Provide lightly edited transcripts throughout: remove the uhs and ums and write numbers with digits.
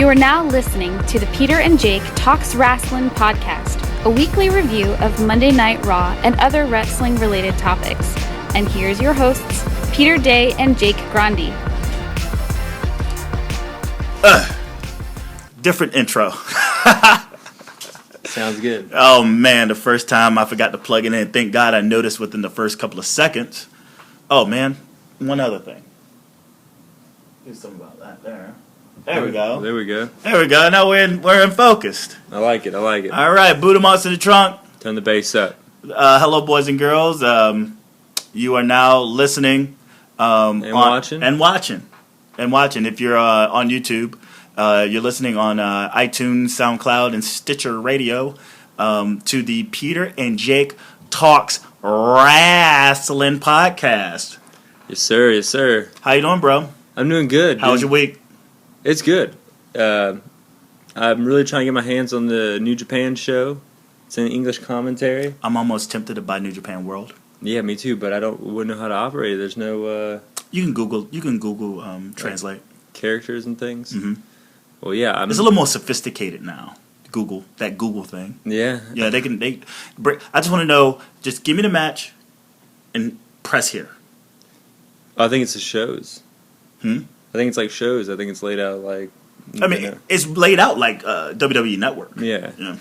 You are now listening to the Peter and Jake Talks Wrasslin podcast, a weekly review of Monday Night Raw and other wrestling-related topics. And here's your hosts, Peter Day and Jake Grandi. Different intro. Sounds good. Oh man, the first time I forgot to plug it in. Thank God I noticed within the first couple of seconds. Oh man, one other thing. Do something about that there. There we go. There we go. There we go. Now we're in focused. I like it. All right, boot 'em out to the trunk. Turn the bass up. Hello, boys and girls. You are now listening watching. And watching. If you're on YouTube, you're listening on iTunes, SoundCloud, and Stitcher Radio to the Peter and Jake Talks Wrasslin podcast. Yes, sir. Yes, sir. How you doing, bro? I'm doing good. How was your week? It's good. I'm really trying to get my hands on the New Japan show. It's an English commentary. I'm almost tempted to buy New Japan World. Yeah, me too. But wouldn't know how to operate it. There's no. You can Google translate Characters and things. Mm-hmm. Well, yeah, it's a little more sophisticated now. That Google thing. Yeah. Yeah, I just want to know. Just give me the match, and press here. I think it's the shows. I think it's like shows. I think it's laid out like. It's laid out like WWE Network. Yeah. Yeah.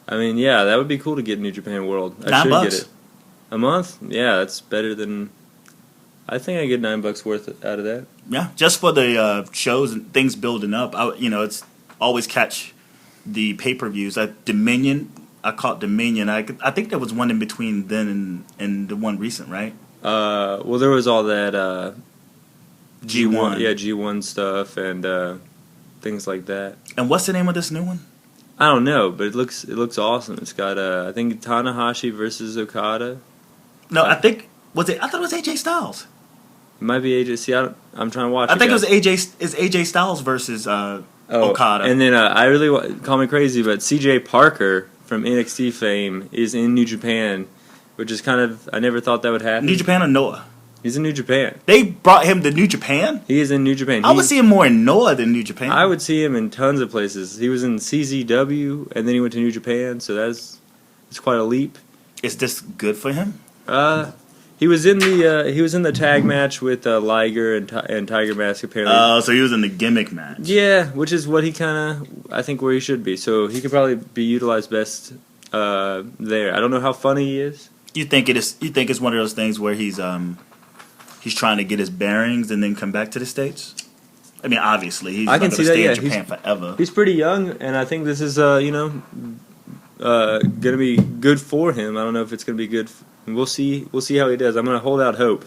I mean, yeah, that would be cool to get New Japan World. I $9 should get it. A month? Yeah, that's better than. I think I get $9 worth out of that. Yeah, just for the shows and things building up. It's always catch the pay-per-views. Dominion, I caught Dominion. I think there was one in between then and the one recent, right? Well, there was all that G1. Yeah, G1 stuff and things like that. And what's the name of this new one? I don't know, but it looks awesome. It's got I think Tanahashi versus Okada. No, I thought it was AJ Styles. It might be AJ. See, I'm trying to watch. I think it was AJ. It's AJ Styles versus Okada. And then I really call me crazy, but CJ Parker from NXT fame is in New Japan, which is kind of I never thought that would happen. New Japan or Noah? He's in New Japan. They brought him to New Japan? He is in New Japan. I would see him more in Noah than New Japan. I would see him in tons of places. He was in CZW, and then he went to New Japan, so it's quite a leap. Is this good for him? He was in the tag match with Liger and Tiger Mask apparently. Oh, so he was in the gimmick match. Yeah, which is what he I think where he should be. So he could probably be utilized best there. I don't know how funny he is. You think it's one of those things where he's trying to get his bearings and then come back to the States? I mean, obviously, he's not going to stay in Japan forever. He's pretty young, and I think this is, going to be good for him. I don't know if it's going to be good. We'll see how he does. I'm going to hold out hope.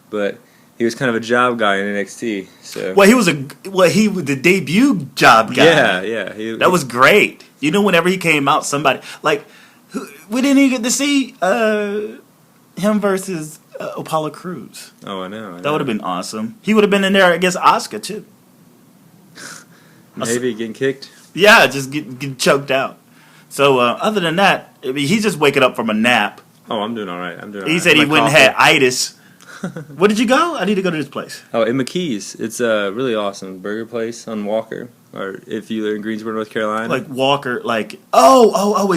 But he was kind of a job guy in NXT. So. Well, he was the debut job guy. Yeah. That was great. Whenever he came out, somebody, we didn't even get to see him versus Apollo Crews. Oh, I know. That would have been awesome. He would have been in there against Asuka too. Maybe getting kicked. Yeah, just get choked out. So other than that, he's just waking up from a nap. Oh, I'm doing all right. He said he went and had itis. Where did you go? I need to go to this place. Oh, in McKee's. It's a really awesome burger place on Walker. Or if you live in Greensboro, North Carolina. Like Walker, it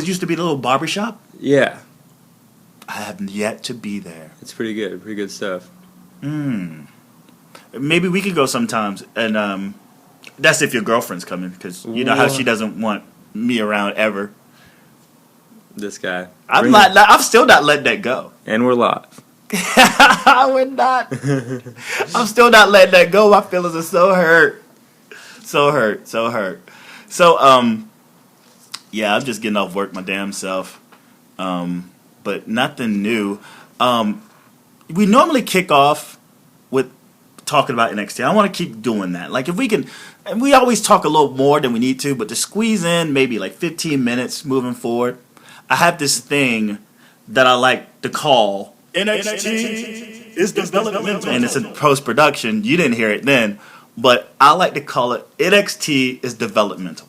used to be the little barbershop? Yeah. I have yet to be there. It's pretty good. Pretty good stuff. Maybe we could go sometimes. And that's if your girlfriend's coming. Because you know how she doesn't want me around ever. This guy. I'm still not letting that go. And we're live. We're not. I'm still not letting that go. My feelings are so hurt. So hurt. So, yeah, I'm just getting off work my damn self. But nothing new. We normally kick off with talking about NXT. I want to keep doing that. If we can, and we always talk a little more than we need to, but to squeeze in maybe 15 minutes moving forward, I have this thing that I like to call NXT is Developmental. And it's in post-production. You didn't hear it then, but I like to call it NXT is Developmental.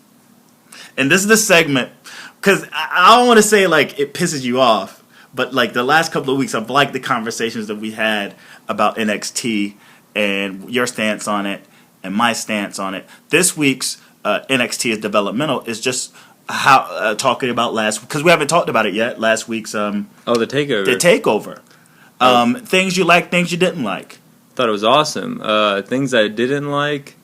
And this is the segment, because I don't want to say it pisses you off, but the last couple of weeks I've liked the conversations that we had about NXT and your stance on it and my stance on it. This week's NXT is Developmental is just how talking about last, because we haven't talked about it yet. Last week's the takeover. The takeover. Things you like, things you didn't like. Thought it was awesome. Things I didn't like.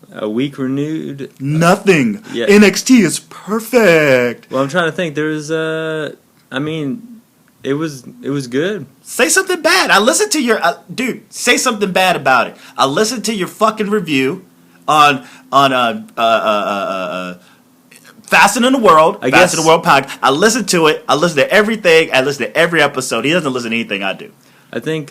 A week renewed. Nothing. Yeah. NXT is perfect. Well, I'm trying to think. There's I mean, it was good. Say something bad. I listened to your dude. Say something bad about it. I listened to your fucking review on Faster Than the World. Faster Than the World podcast. I listened to it. I listened to everything. I listened to every episode. He doesn't listen to anything I do. I think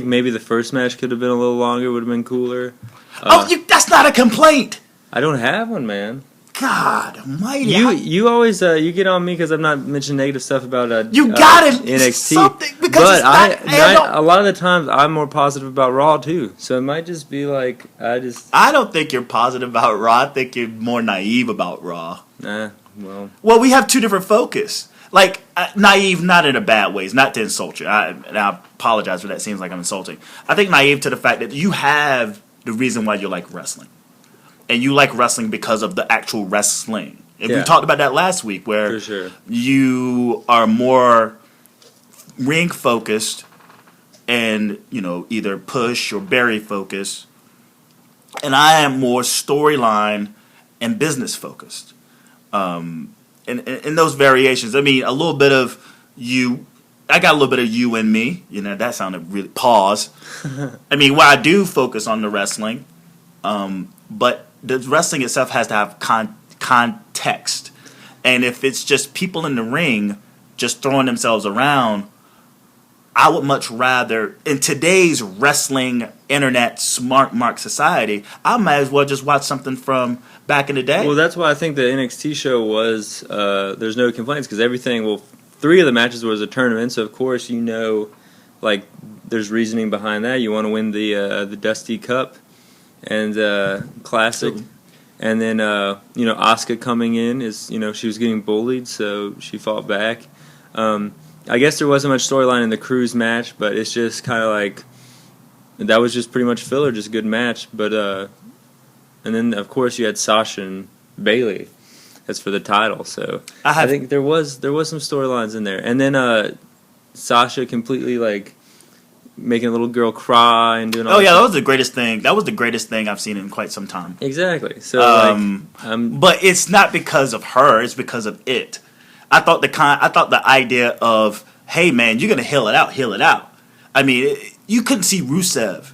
maybe the first match could have been a little longer. Would have been cooler. That's not a complaint. I don't have one, man. God almighty. You always you get on me because I'm not mentioning negative stuff about you got NXT. Something because but a lot of the times I'm more positive about Raw too. So it might just be like I don't think you're positive about Raw. I think you're more naive about Raw. Well, we have two different focus. Like naive, not in a bad way. It's not to insult you. And I apologize for that. It seems like I'm insulting. I think naive to the fact that you have the reason why you like wrestling. And you like wrestling because of the actual wrestling. And we talked about that last week, where for sure. You are more ring focused and, either push or bury focused. And I am more storyline and business focused. And those variations, I mean, a little bit of you. I got a little bit of you and me. That sounded really pause. I mean, I do focus on the wrestling, but the wrestling itself has to have context. And if it's just people in the ring just throwing themselves around, I would much rather, in today's wrestling, internet, smart mark society, I might as well just watch something from back in the day. Well, that's why I think the NXT show was, there's no complaints, because everything, 3 of the matches was a tournament, so of course there's reasoning behind that. You want to win the Dusty Cup and Classic. True. And then, Asuka coming in is, she was getting bullied, so she fought back. I guess there wasn't much storyline in the Cruise match, but it's just kind of like, that was just pretty much filler, just a good match. But, and then, of course, you had Sasha and Bayley. That's for the title, so I think there was some storylines in there. And then Sasha completely, making a little girl cry and doing all that was the greatest thing. That was the greatest thing I've seen in quite some time. Exactly. So, but it's not because of her. It's because of it. I thought the idea of, hey man, you're gonna heal it out. I mean, you couldn't see Rusev.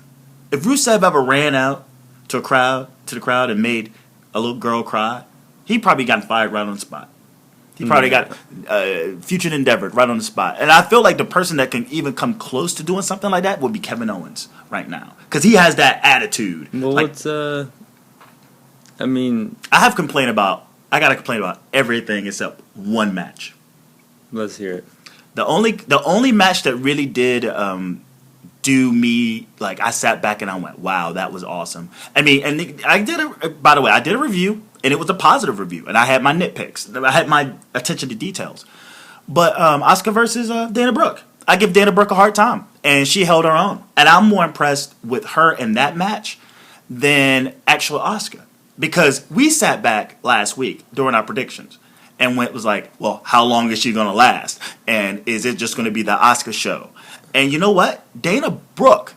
If Rusev ever ran out to the crowd and made a little girl cry, he probably got fired right on the spot. He probably got future endeavored right on the spot. And I feel like the person that can even come close to doing something like that would be Kevin Owens right now. Because he has that attitude. Well, I got to complain about everything except one match. Let's hear it. The only match that really did do me, I sat back and I went, wow, that was awesome. I mean, and I did a review. And it was a positive review, and I had my nitpicks. I had my attention to details. But Asuka versus Dana Brooke. I give Dana Brooke a hard time, and she held her own. And I'm more impressed with her in that match than actual Asuka. Because we sat back last week during our predictions and was like, well, how long is she going to last? And is it just going to be the Asuka show? And you know what? Dana Brooke,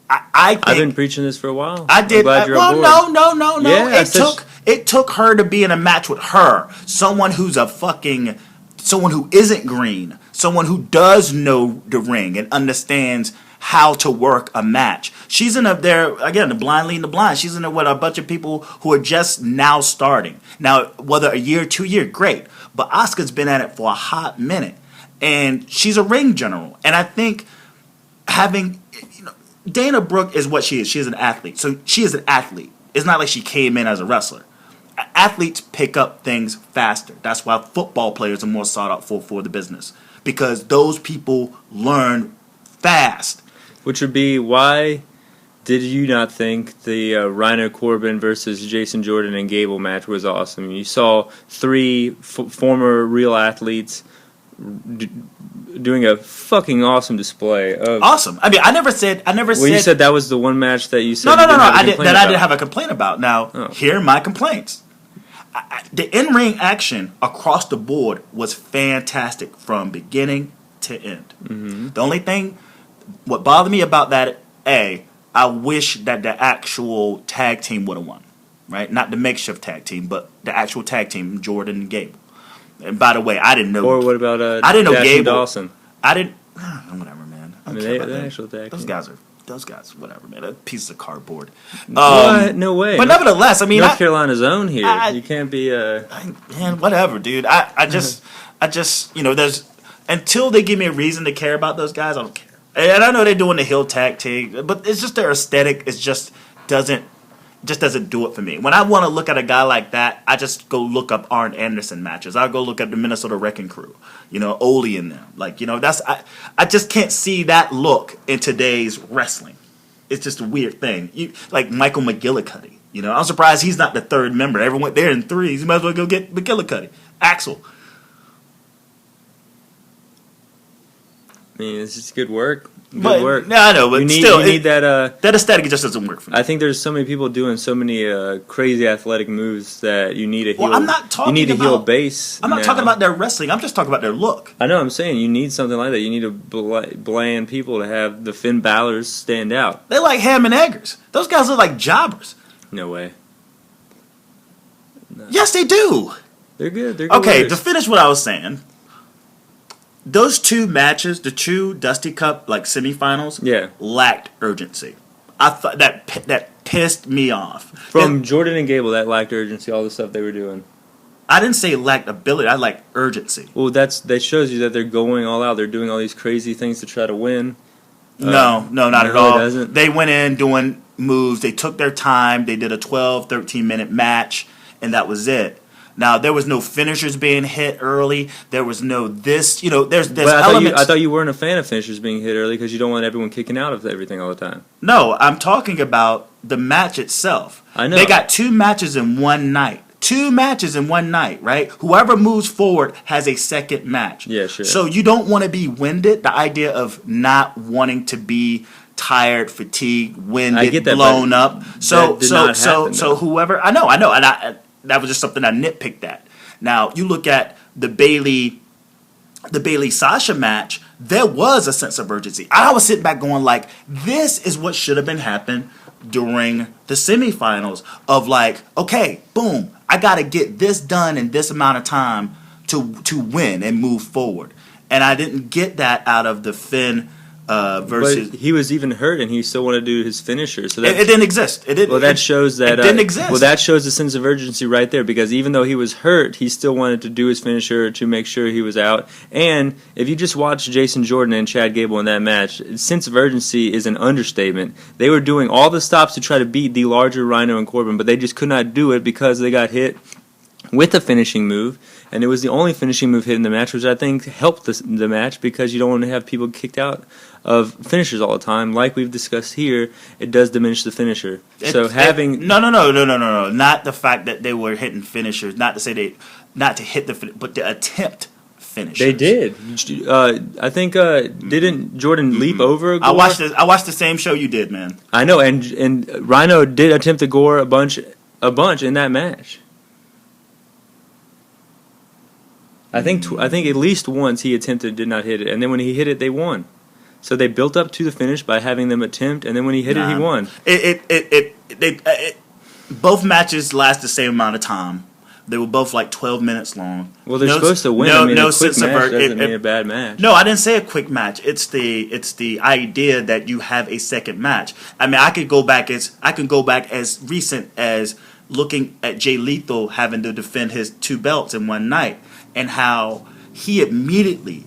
I've been preaching this for a while. I did. No. Yeah, It took her to be in a match with her. Someone who isn't green. Someone who does know the ring and understands how to work a match. She's in up there, again, the blind leading the blind. She's in there with a bunch of people who are just now starting. Now, whether a year, 2 years, great. But Asuka's been at it for a hot minute. And she's a ring general. And I think having... Dana Brooke is what she is. She is an athlete. So she is an athlete. It's not like she came in as a wrestler. Athletes pick up things faster. That's why football players are more sought out for the business. Because those people learn fast. Which would be, why did you not think the Rhino Corbin versus Jason Jordan and Gable match was awesome? You saw 3 former real athletes doing a fucking awesome display of. Awesome. I mean, I never said. Well, you said that was the one match that you said. No. I didn't have a complaint about. Now, here are my complaints. The in-ring action across the board was fantastic from beginning to end. Mm-hmm. The only thing, what bothered me about that, I wish that the actual tag team would have won, right? Not the makeshift tag team, but the actual tag team, Jordan and Gable. And by the way, I didn't know. Or what about I didn't know Dash Gable. and Dawson? I didn't. Whatever, man. I mean, the actual tag those team. Those guys, whatever, man. They're pieces of cardboard. What? No way. But nevertheless, I mean, North Carolina's own here. You can't be man, whatever, dude. I just, there's until they give me a reason to care about those guys, I don't care. And I know they're doing the heel tag team, but it's just their aesthetic. It just doesn't do it for me. When I want to look at a guy like that, I just go look up Arn Anderson matches. I'll go look at the Minnesota Wrecking Crew, Ole and them. I just can't see that look in today's wrestling. It's just a weird thing. Like Michael McGillicuddy. I'm surprised he's not the third member. Everyone went there in threes. You might as well go get McGillicuddy. Axel. I mean, it's just good work. Good work. No, I know, but you need, still, you need that. That aesthetic just doesn't work for me. I think there's so many people doing so many crazy athletic moves that you need a heel. Well, I'm not talking. You need a about, heel base. I'm not talking about their wrestling. I'm just talking about their look. I know. I'm saying you need something like that. You need a bland people to have the Finn Balor's stand out. They like ham and eggers. Those guys look like jobbers. No way. No. Yes, they do. They're good. They're good. Okay, workers. to finish what I was saying. Those two matches, the two Dusty Cup semifinals, lacked urgency. I thought that pissed me off. From Jordan and Gable, that lacked urgency. All the stuff they were doing. I didn't say lacked ability. I lacked urgency. Well, that shows you that they're going all out. They're doing all these crazy things to try to win. No, not at all. It doesn't. They went in doing moves. They took their time. They did a 12, 13-minute match, and that was it. Now, there was no finishers being hit early. There was no this. There's elements. I thought you weren't a fan of finishers being hit early because you don't want everyone kicking out of everything all the time. No, I'm talking about the match itself. I know. They got 2 matches in one night. 2 matches in one night, right? Whoever moves forward has a second match. Yeah, sure. So you don't want to be winded. The idea of not wanting to be tired, fatigued, winded, I get that, blown up. So whoever I know, and that was just something I nitpicked at. Now you look at the Bayley Sasha match. There was a sense of urgency. I was sitting back going like, this is what should have been happening during the semifinals of okay, boom, I got to get this done in this amount of time to win and move forward. And I didn't get that out of the Finn versus. But he was even hurt, and he still wanted to do his finisher. So it didn't exist. It didn't. Well, that shows that it didn't exist. Well, that shows the sense of urgency right there, because even though he was hurt, he still wanted to do his finisher to make sure he was out. And if you just watch Jason Jordan and Chad Gable in that match, sense of urgency is an understatement. They were doing all the stops to try to beat the larger Rhino and Corbin, but they just could not do it because they got hit with a finishing move. And it was the only finishing move hit in the match, which I think helped the match, because you don't want to have people kicked out of finishers all the time. Like we've discussed here, it does diminish the finisher. No. Not the fact that they were hitting finishers. Not to say not to hit but to attempt finishers. They did. I think didn't Jordan leap over Gore? I watched the same show you did, man. I know, and Rhino did attempt to Gore a bunch in that match. I think at least once he attempted, did not hit it, and then when he hit it, they won. So they built up to the finish by having them attempt, and then when he hit it, he won. Both matches last the same amount of time. They were both 12 minutes long. Well, they're supposed to win. A quick match doesn't mean a bad match. No, I didn't say a quick match. It's the idea that you have a second match. I mean, I can go back as recent as looking at Jay Lethal having to defend his 2 belts in one night, and how he immediately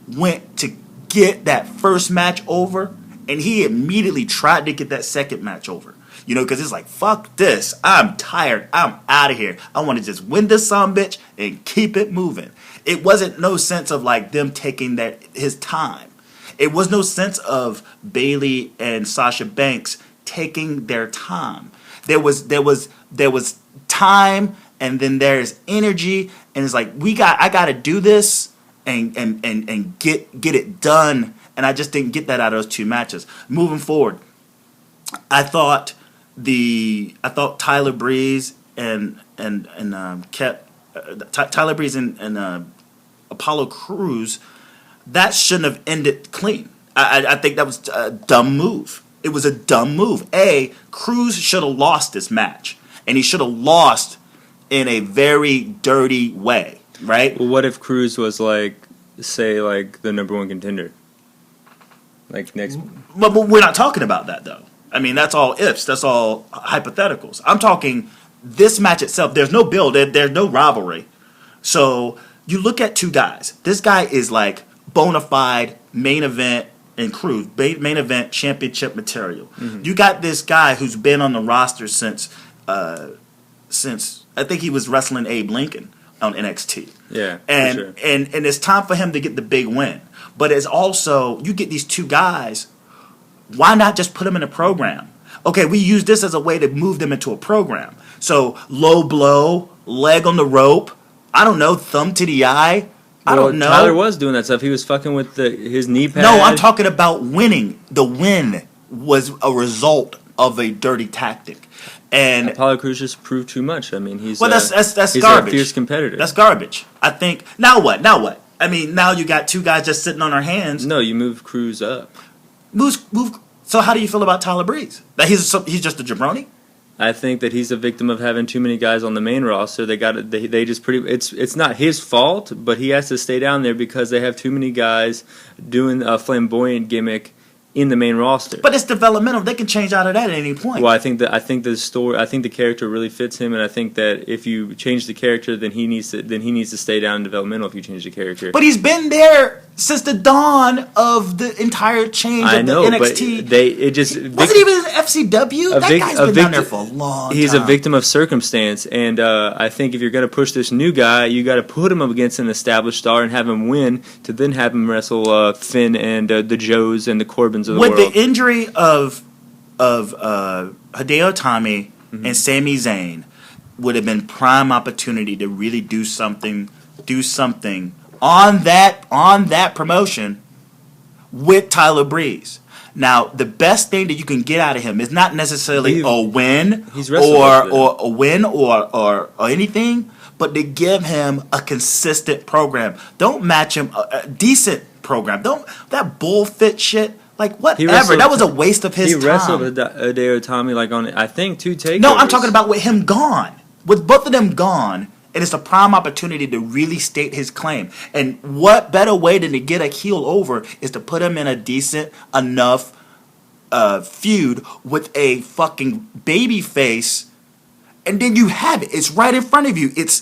went to get that first match over, and he immediately tried to get that second match over. Because it's fuck this. I'm tired. I'm out of here. I want to just win this sumbitch and keep it moving. It wasn't no sense of them taking his time. It was no sense of Bayley and Sasha Banks taking their time. There was time and then there's energy, and it's like I got to do this and get it done, and I just didn't get that out of those two matches. Moving forward, I thought Tyler Breeze and Tyler Breeze and Apollo Crews, that shouldn't have ended clean. I think that was a dumb move. It was a dumb move. Crews should have lost this match, and he should have lost in a very dirty way, right? Well, what if Crews was say the number one contender? Next. But we're not talking about that, though. I mean, that's all ifs. That's all hypotheticals. I'm talking this match itself. There's no build. There's no rivalry. So you look at two guys. This guy is bona fide main event and Crews, main event championship material. Mm-hmm. You got this guy who's been on the roster since I think he was wrestling Abe Lincoln on NXT. Yeah, and for sure. and it's time for him to get the big win. But it's also, you get these two guys, why not just put them in a program? Okay, we use this as a way to move them into a program. So low blow, leg on the rope, I don't know, thumb to the eye. I don't know. Tyler was doing that stuff. He was fucking with his knee pad. No, I'm talking about winning. The win was a result of a dirty tactic. And Apollo Crews just proved too much. I mean, he's that's he's garbage. a fierce competitor. That's garbage. I think. Now what? I mean, now you got two guys just sitting on their hands. No, you move Crews up. Move. So how do you feel about Tyler Breeze? That he's just a jabroni? I think that he's a victim of having too many guys on the main roster. They just it's not his fault, but he has to stay down there because they have too many guys doing a flamboyant gimmick in the main roster. But it's developmental. They can change out of that at any point. Well, I think the character really fits him, and I think that if you change the character, then he needs to stay down in developmental. If you change the character, but he's been there since the dawn of the entire change of the NXT. But wasn't even FCW. That guy's been down there for a long time. He's a victim of circumstance, and I think if you're going to push this new guy, you got to put him up against an established star and have him win to then have him wrestle Finn and the Joes and the Corbins of the world. With the injury of Hideo Itami and Sami Zayn, would have been prime opportunity to really do something on that promotion with Tyler Breeze. Now, the best thing that you can get out of him is not necessarily a win or a win or anything, but to give him a consistent program. Don't match him a decent program. Don't that bullfit shit. Whatever. That was a waste of his time. He wrestled Hideo Itami on, I think, 2 takeovers. No, I'm talking about with him gone. With both of them gone, and it's a prime opportunity to really state his claim. And what better way than to get a heel over is to put him in a decent enough feud with a fucking baby face, and then you have it. It's right in front of you. It's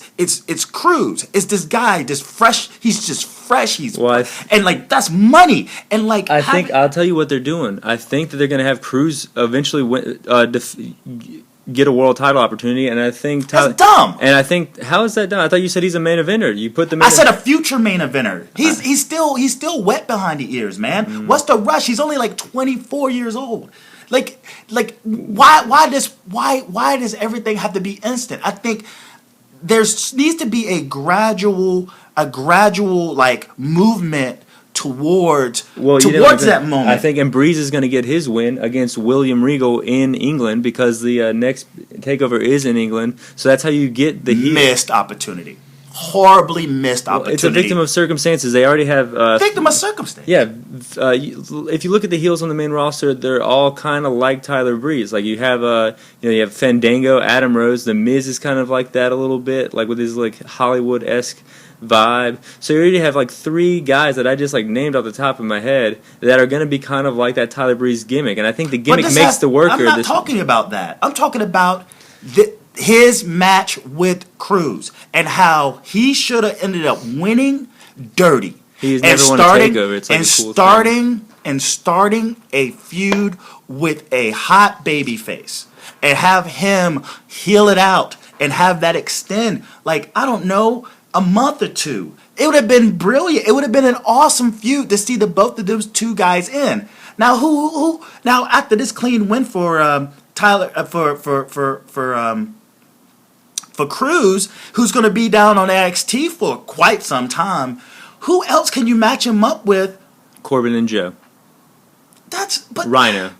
Crews. It's this guy, this fresh. He's just fresh. And that's money. And I'll tell you what they're doing. I think that they're going to have Crews eventually get a world title opportunity, and I think that's dumb. And I think, how is that dumb? I thought you said he's a main eventer. You put the I said a future main eventer. He's still wet behind the ears, man. What's the rush? He's only 24 years old. Why does everything have to be instant? I think there needs to be a gradual movement towards that moment. I think Breeze is going to get his win against William Regal in England because the next takeover is in England. So that's how you get the missed opportunity. Horribly missed opportunity. It's a victim of circumstances. They already have victim of circumstance. Yeah, if you look at the heels on the main roster, they're all kind of like Tyler Breeze. You have you have Fandango, Adam Rose, The Miz is kind of like that a little bit, with his Hollywood-esque vibe. So you already have 3 guys that I just named off the top of my head that are going to be kind of like that Tyler Breeze gimmick, and I think the gimmick makes the worker. I'm not talking about that. I'm talking about his match with Crews and how he should have ended up winning dirty. He's never won a takeover. It's a cool thing. Starting a feud with a hot baby face and have him heel it out and have that extend I don't know, a month or two. It would have been brilliant. It would have been an awesome feud to see both of those two guys in. Now who now after this clean win for Tyler for for Cruz, who's going to be down on NXT for quite some time. Who else can you match him up with? Corbin and Joe. But Rhino.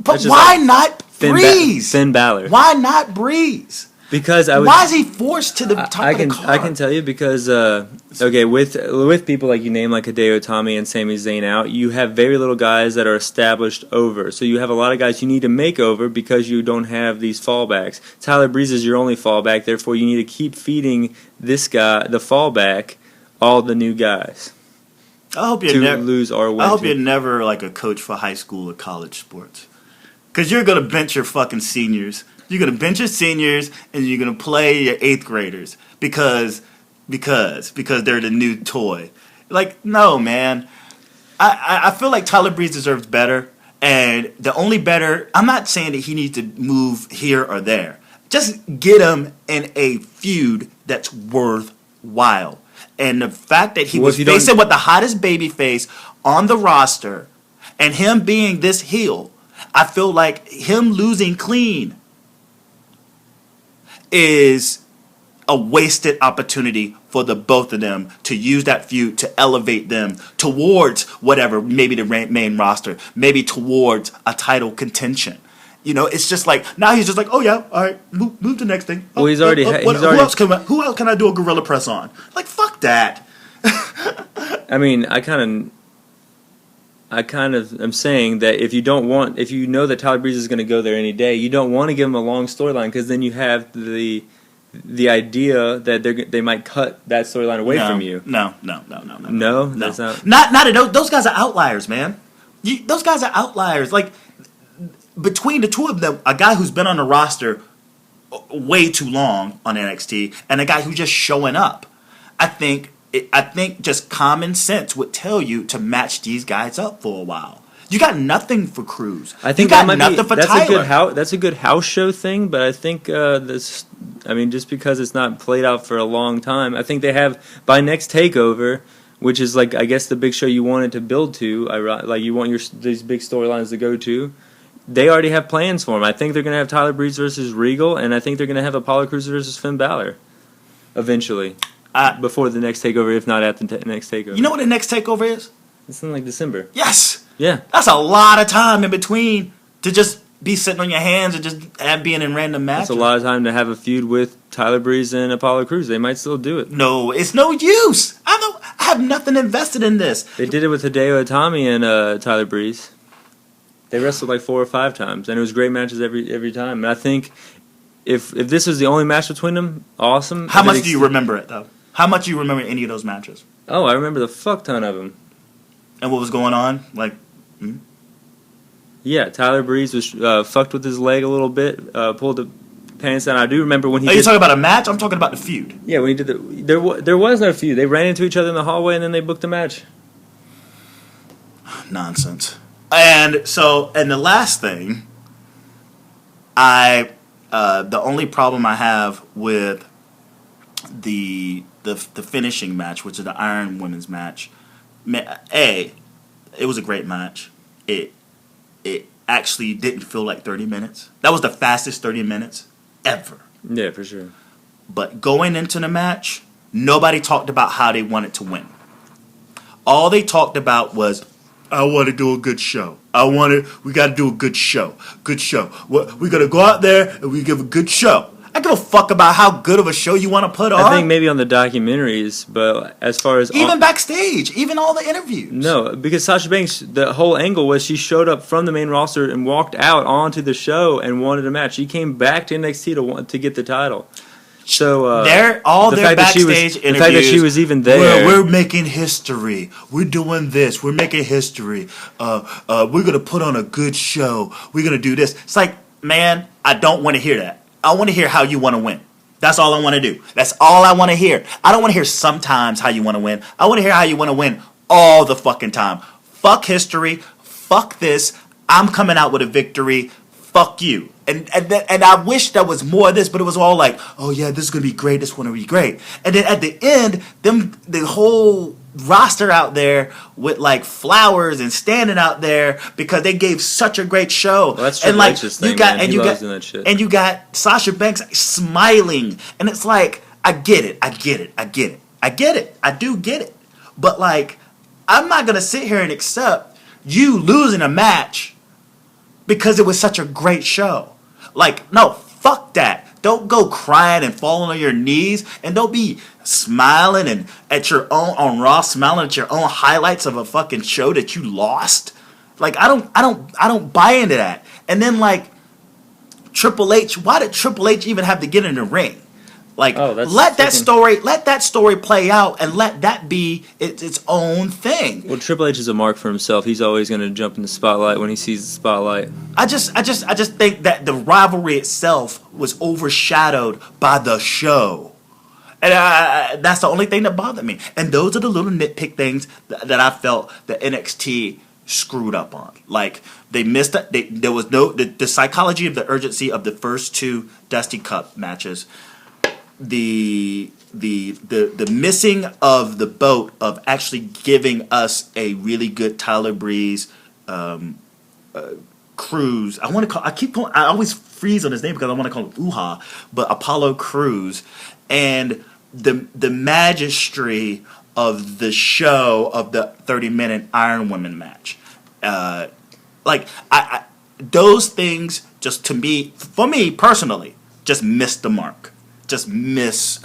But why not Breeze? Finn Balor. Why not Breeze? Because why is he forced to the top of the card? I can tell you because with people like you name like Hideo Itami and Sami Zayn out, you have very little guys that are established over. So you have a lot of guys you need to make over because you don't have these fallbacks. Tyler Breeze is your only fallback, therefore you need to keep feeding this guy the fallback all the new guys. I hope you lose or win. I hope you're never like a coach for high school or college sports, because you're gonna bench your fucking seniors. You're going to bench your seniors, and you're going to play your 8th graders because they're the new toy. Like, no, man. I feel like Tyler Breeze deserves better, and the only better, I'm not saying that he needs to move here or there. Just get him in a feud that's worthwhile. And the fact that he was facing with the hottest babyface on the roster, and him being this heel, I feel like him losing clean is a wasted opportunity for the both of them to use that feud to elevate them towards whatever, maybe the main roster, maybe towards a title contention. You know, it's just like, now he's just like, oh yeah, all right, move to the next thing. Well, who else can I do a gorilla press on? Like, fuck that. I mean, I kind of am saying that if you know that Tyler Breeze is going to go there any day, you don't want to give him a long storyline because then you have the idea that they might cut that storyline away from you. No. That's not those guys are outliers, man. Those guys are outliers. Like, between the two of them, a guy who's been on the roster way too long on NXT and a guy who's just showing up, I think just common sense would tell you to match these guys up for a while. You got nothing for Cruz. I think you got nothing for Tyler. That's a good house show thing, but I think just because it's not played out for a long time, I think they have by next Takeover, which is like I guess the big show you wanted to build to, like you want these big storylines to go to. They already have plans for him. I think they're going to have Tyler Breeze versus Regal, and I think they're going to have Apollo Crews versus Finn Balor eventually. Before the next Takeover, if not at the next Takeover. You know what the next Takeover is? It's in like December. Yes. Yeah. That's a lot of time in between to just be sitting on your hands and just being in random matches. That's a lot of time to have a feud with Tyler Breeze and Apollo Crews. They might still do it. No, it's no use. I have nothing invested in this. They did it with Hideo Itami and Tyler Breeze. They wrestled like 4 or 5 times, and it was great matches every time. And I think if this was the only match between them, awesome. How much do you remember it, though? How much do you remember any of those matches? Oh, I remember the fuck ton of them. And what was going on? Like, Yeah, Tyler Breeze was fucked with his leg a little bit, pulled the pants down. I do remember when he. Are you talking about a match? I'm talking about the feud. Yeah, when he did there was no feud. They ran into each other in the hallway and then they booked a match. Nonsense. And the last thing, the only problem I have with the finishing match, which is the Iron Women's match, it was a great match. It actually didn't feel like 30 minutes. That was the fastest 30 minutes ever. Yeah, for sure. But going into the match, nobody talked about how they wanted to win. All they talked about was, I want to do a good show. We got to do a good show. Good show. We got to go out there and we give a good show. I give a fuck about how good of a show you want to put on. I think maybe on the documentaries, but as far as... Even backstage, even all the interviews. No, because Sasha Banks, the whole angle was she showed up from the main roster and walked out onto the show and wanted a match. She came back to NXT to get the title. So their backstage interviews. The fact that she was even there. We're making history. We're doing this. We're making history. We're gonna put on a good show. We're gonna do this. It's like, man, I don't want to hear that. I want to hear how you want to win. That's all I want to do. That's all I want to hear. I don't want to hear sometimes how you want to win. I want to hear how you want to win all the fucking time. Fuck history. Fuck this. I'm coming out with a victory. Fuck you. And I wish there was more of this, but it was all like, oh yeah, this is going to be great. This is going to be great. And then at the end, the whole roster out there with like flowers and standing out there because they gave such a great show. Well, that's Triple H's thing, man. He loves doing that shit. And you got Sasha Banks smiling, and it's like, I get it. I do get it. But like, I'm not gonna sit here and accept you losing a match because it was such a great show. Like, no, fuck that. Don't go crying and falling on your knees, and don't be smiling and at your own on Raw, smiling at your own highlights of a fucking show that you lost. Like, I don't buy into that. And then like Triple H, why did Triple H even have to get in the ring? Like, let that story play out, and let that be its own thing. Well, Triple H is a mark for himself. He's always going to jump in the spotlight when he sees the spotlight. I just think that the rivalry itself was overshadowed by the show, and that's the only thing that bothered me. And those are the little nitpick things that I felt that NXT screwed up on. Like, they missed it. There was the psychology of the urgency of the first two Dusty Cup matches. The missing of the boat of actually giving us a really good Tyler Breeze Cruz. I always freeze on his name because I want to call him Uha, but Apollo Crews, and the magistry of the show of the 30-minute Iron Women match. Like, those things just, to me, for me personally, just missed the mark. I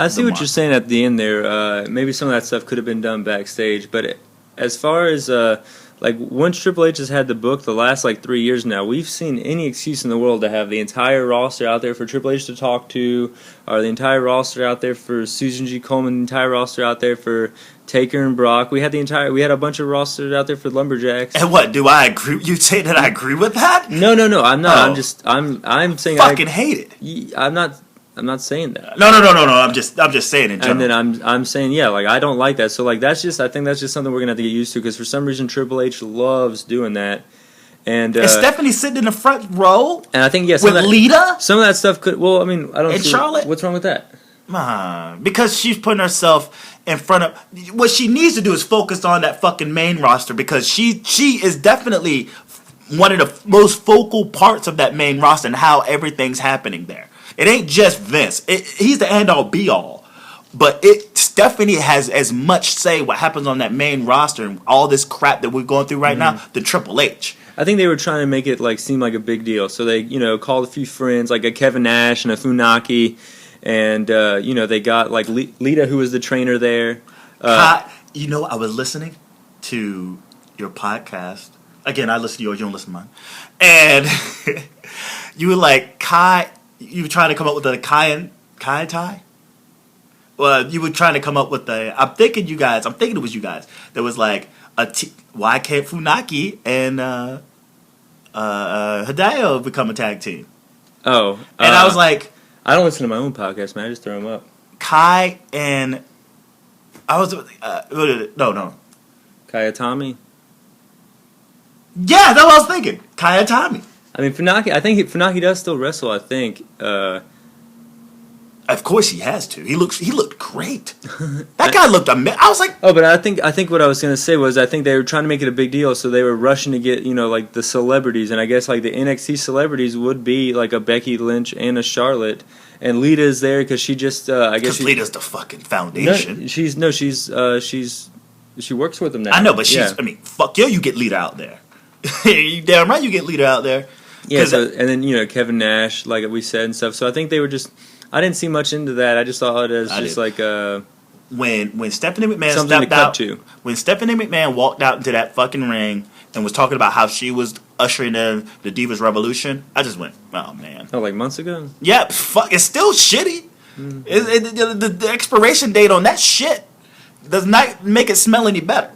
see what you're saying at the end there. Maybe some of that stuff could have been done backstage, but as far as like, once Triple H has had the book the last like 3 years now, we've seen any excuse in the world to have the entire roster out there for Triple H to talk to, or the entire roster out there for Susan G. Coleman, the entire roster out there for Taker and Brock. We had a bunch of rosters out there for Lumberjacks. And what, do I agree? You say that I agree with that? No, I'm not. I'm saying fucking hate it. I'm not saying that. No. I'm just saying in general. And then I'm saying, yeah, like, I don't like that. So like, I think that's just something we're gonna have to get used to, because for some reason Triple H loves doing that. And Stephanie's sitting in the front row. And I think, with Lita. Some of that stuff could. Well, I mean, I don't. And Charlotte. What's wrong with that? Because she's putting herself in front of. What she needs to do is focus on that fucking main roster, because she is definitely one of the most focal parts of that main roster and how everything's happening there. It ain't just Vince. He's the end-all, be-all. But Stephanie has as much say what happens on that main roster and all this crap that we're going through right now than Triple H. I think they were trying to make it like seem like a big deal. So they, called a few friends, like a Kevin Nash and a Funaki, and they got like Lita, who was the trainer there. I was listening to your podcast. Again, I listen to yours. You don't listen to mine. And you were like, Kai. You were trying to come up with a Kai tie? Well, you were trying to come up with I'm thinking it was you guys. There was like why can't Funaki and Hideo become a tag team? Oh. And I was like, I don't listen to my own podcast, man. I just throw them up. Kai and I was no. Kai Atami? Yeah, that's what I was thinking. Kai Atami. I mean, Funaki. I think Funaki does still wrestle. I think. Of course, he has to. He looked great. That guy looked amazing. I was like, oh, but I think what I was gonna say was, I think they were trying to make it a big deal, so they were rushing to get like the celebrities, and I guess like the NXT celebrities would be like a Becky Lynch and a Charlotte, and Lita's there because she just I guess Lita's the fucking foundation. She works with them now. I know, but I mean, fuck you get Lita out there. You damn right you get Lita out there. Yeah, and then Kevin Nash, like we said and stuff. So I think they were just. I didn't see much into that. I just saw it as like when Stephanie McMahon something stepped to cut out. To. When Stephanie McMahon walked out into that fucking ring and was talking about how she was ushering in the Divas Revolution, I just went, oh man. Oh, like months ago? Yeah, fuck. It's still shitty. Mm-hmm. The expiration date on that shit does not make it smell any better.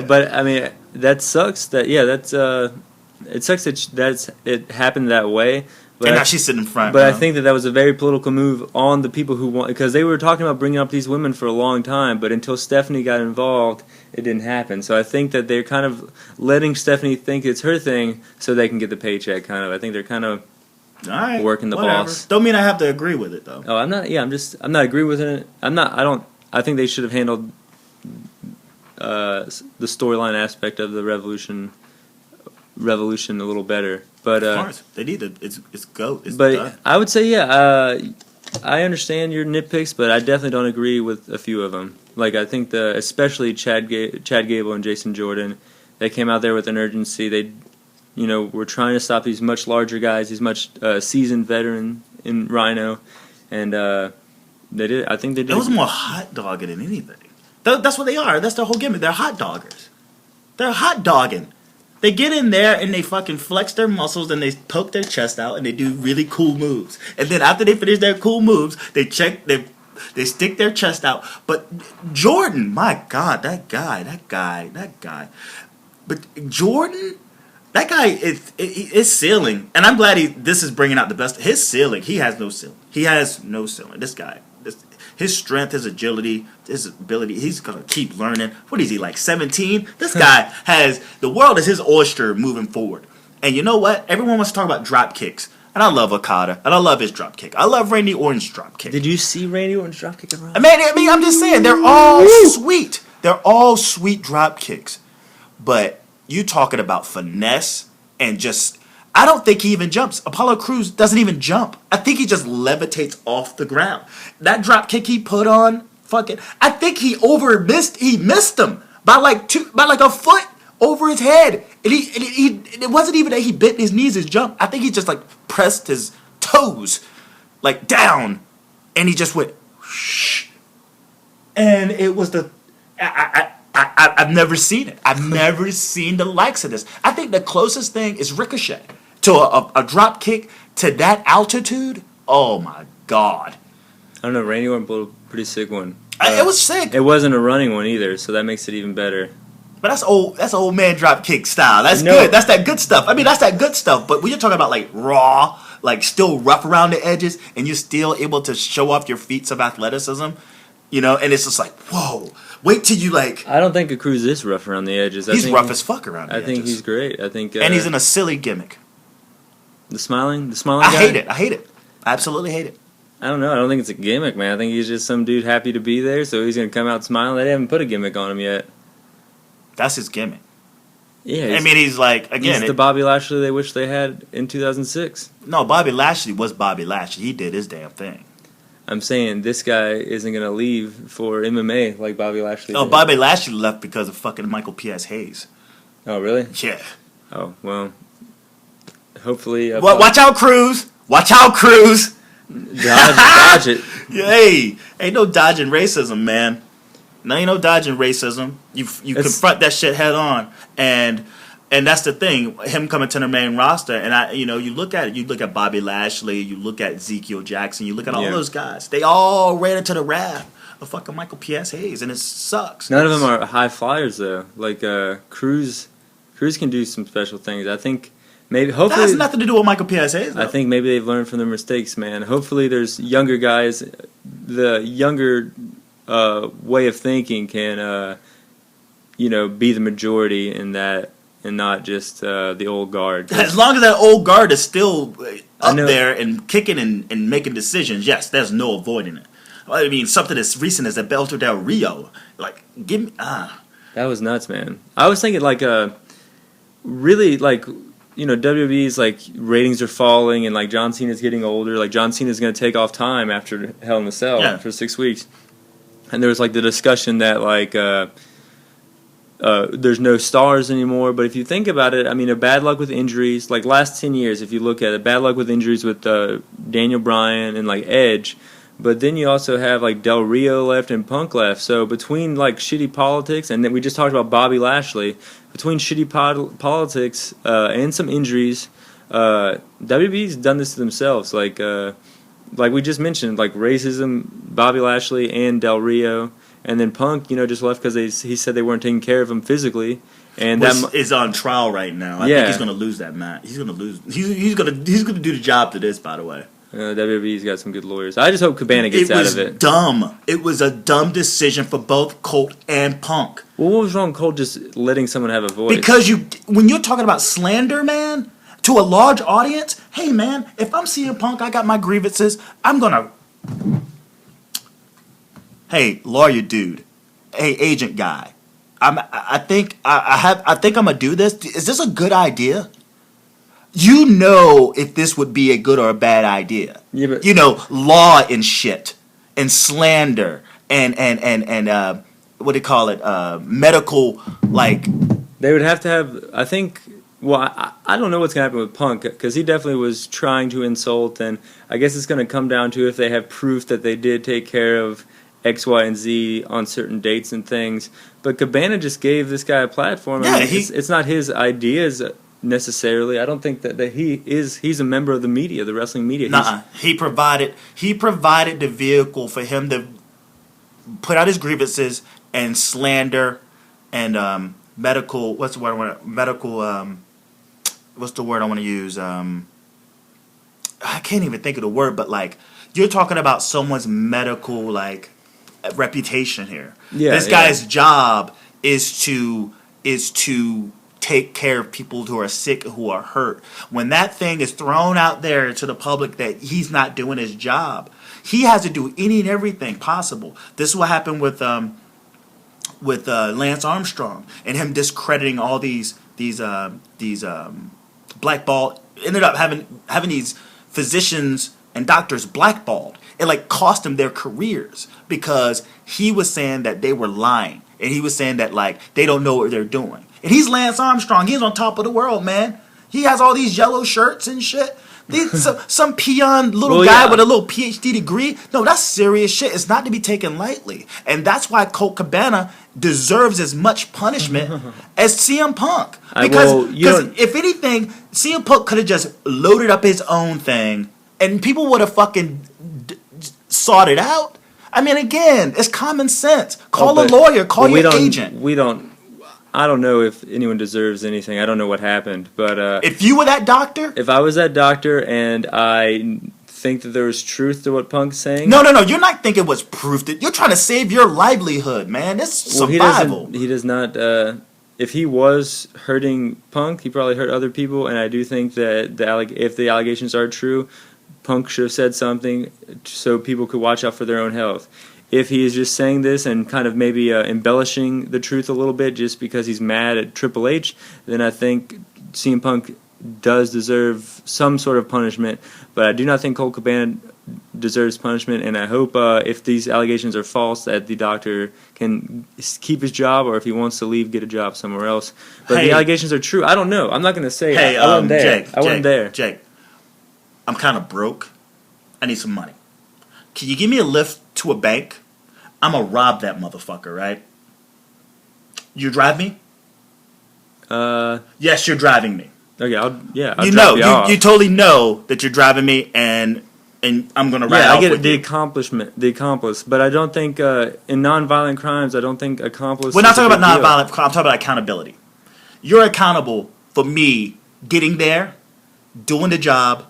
But I mean, that sucks. It sucks that it happened that way. But and now she's sitting in front. But I think that was a very political move on the people who want, because they were talking about bringing up these women for a long time, but until Stephanie got involved, it didn't happen. So I think that they're kind of letting Stephanie think it's her thing so they can get the paycheck. Kind of. I think they're kind of working the boss. Don't mean I have to agree with it though. Oh, I'm not. Yeah, I'm not agreeing with it. I think they should have handled the storyline aspect of the Revolution a little better. But of course, they need it. It's GOAT. It's but done. I would say, I understand your nitpicks, but I definitely don't agree with a few of them. Like, I think especially Chad Gable and Jason Jordan, they came out there with an urgency. They, were trying to stop these much larger guys, these much seasoned veteran in Rhino, and they did. I think they did. It was more hot dogging than anything. That's what they are. That's their whole gimmick. They're hot doggers. They're hot dogging. They get in there and they fucking flex their muscles and they poke their chest out and they do really cool moves. And then after they finish their cool moves, they stick their chest out. But Jordan, my God, that guy. But Jordan, that guy is ceiling. And I'm glad this is bringing out the best. His ceiling, he has no ceiling. This guy, his strength, his agility, his ability, he's going to keep learning. What is he, like 17? This guy the world is his oyster moving forward. And you know what? Everyone wants to talk about drop kicks. And I love Okada. And I love his drop kick. I love Randy Orton's drop kick. Did you see Randy Orton's drop kick? I mean, I'm just saying, they're all sweet. They're all sweet drop kicks. But you talking about finesse and just... I don't think he even jumps. Apollo Crews doesn't even jump. I think he just levitates off the ground. That drop kick he put on, I think he missed him by like a foot over his head. And it wasn't even that he bent his knees as jump. I think he just like pressed his toes like down, and he just went shh. And it was I've never seen it. I've never seen the likes of this. I think the closest thing is Ricochet to a drop kick to that altitude. Oh my God! I don't know. Randy Orton pulled a pretty sick one. It was sick. It wasn't a running one either, so that makes it even better. But that's old man drop kick style. That's good. That's that good stuff. I mean, that's that good stuff. But when you're talking about like raw, like still rough around the edges, and you're still able to show off your feats of athleticism, and it's just like, whoa. Wait till you like. I don't think a Cruz is rough around the edges. He's rough as fuck around the edges. I think he's great. I think, and he's in a silly gimmick. The smiling guy. I hate it. I absolutely hate it. I don't know. I don't think it's a gimmick, man. I think he's just some dude happy to be there, so he's gonna come out smiling. They haven't put a gimmick on him yet. That's his gimmick. Yeah, I mean, he's like, again, he's the Bobby Lashley they wish they had in 2006. No, Bobby Lashley was Bobby Lashley. He did his damn thing. I'm saying this guy isn't gonna leave for MMA like Bobby Lashley. Oh, did. Bobby Lashley left because of fucking Michael P.S. Hayes. Oh, really? Yeah. Oh, well. Hopefully. Watch out, Cruz. Watch out, Cruz. Dodge it. Hey, ain't no dodging racism, man. No, ain't no dodging racism. You confront that shit head on, and that's the thing. Him coming to the main roster, and you look at it. You look at Bobby Lashley. You look at Ezekiel Jackson. You look at all those guys. They all ran into the wrath of fucking Michael P.S. Hayes, and it sucks. None of them are high flyers though. Like Cruz can do some special things. I think. Hopefully, that has nothing to do with Michael P.S. Hayes, though. I think maybe they've learned from their mistakes, man. Hopefully there's younger guys. The younger way of thinking can, be the majority in that and not just the old guard. As long as that old guard is still up there and kicking and making decisions, yes, there's no avoiding it. I mean, something as recent as Alberto Del Rio. Like, give me... That was nuts, man. I was thinking, like, really, like... WWE's like ratings are falling, and like John Cena's getting older. Like John Cena's going to take off time after Hell in a Cell for 6 weeks, and there was like the discussion that like there's no stars anymore. But if you think about it, I mean, a bad luck with injuries. Like last 10 years, if you look at it, bad luck with injuries with Daniel Bryan and like Edge. But then you also have like Del Rio left and Punk left. So between like shitty politics, and then we just talked about Bobby Lashley. Between shitty politics and some injuries, WWE's done this to themselves. Like we just mentioned, like racism, Bobby Lashley and Del Rio, and then Punk, just left because he said they weren't taking care of him physically, and that is on trial right now. I think he's going to lose that match. He's going to lose. He's going to do the job to this. By the way. WWE's got some good lawyers. I just hope Cabana gets out of it. It was dumb. It was a dumb decision for both Colt and Punk. Well, what was wrong with Colt just letting someone have a voice? Because when you're talking about slander, man, to a large audience, hey, man, if I'm CM Punk, I got my grievances, I'm going to... Hey, lawyer dude, hey, agent guy, I think I'm gonna do this. Is this a good idea? You know if this would be a good or a bad idea. Yeah, but Law and shit and slander and what do you call it? Medical, like. they would have to have. I think. Well, I don't know what's going to happen with Punk, because he definitely was trying to insult, and I guess it's going to come down to if they have proof that they did take care of X, Y, and Z on certain dates and things. But Cabana just gave this guy a platform. Yeah, it's not his ideas necessarily. I don't think that he's a member of the media, the wrestling media. He provided the vehicle for him to put out his grievances and slander and medical. What's the word I want? Medical. What's the word I want to use? I can't even think of the word, but like you're talking about someone's medical like reputation here. Yeah, this guy's job is to take care of people who are sick, who are hurt. When that thing is thrown out there to the public that he's not doing his job, he has to do any and everything possible. This is what happened with Lance Armstrong and him discrediting all these blackballed. Ended up having these physicians and doctors blackballed. It like cost them their careers because he was saying that they were lying and he was saying that like they don't know what they're doing. And he's Lance Armstrong. He's on top of the world, man. He has all these yellow shirts and shit. Some peon little guy with a little PhD degree. No, that's serious shit. It's not to be taken lightly. And that's why Colt Cabana deserves as much punishment as CM Punk. Because if anything, CM Punk could have just loaded up his own thing and people would have fucking sought it out. I mean, again, it's common sense. Call a lawyer. Call your agent. I don't know if anyone deserves anything. I don't know what happened, but if you were that doctor, if I was that doctor, and I think that there was truth to what Punk's saying, no, you're not thinking what's proof that you're trying to save your livelihood, man. It's survival. He does not. If he was hurting Punk, he probably hurt other people, and I do think that if the allegations are true, Punk should have said something so people could watch out for their own health. If he is just saying this and kind of maybe embellishing the truth a little bit just because he's mad at Triple H, then I think CM Punk does deserve some sort of punishment. But I do not think Colt Cabana deserves punishment, and I hope if these allegations are false that the doctor can keep his job, or if he wants to leave, get a job somewhere else. But the allegations are true. I don't know. I'm not going to say I wasn't there. I wasn't there. Jake, I'm kind of broke. I need some money. Can you give me a lift to a bank? I'm going to rob that motherfucker, right? You drive me? Yes, you're driving me. Okay, I'll you totally know that you're driving me, and I'm going to ride off with you. The accomplice, but I don't think in nonviolent crimes, I don't think accomplice. We're not talking about nonviolent crimes. I'm talking about accountability. You're accountable for me getting there, doing the job,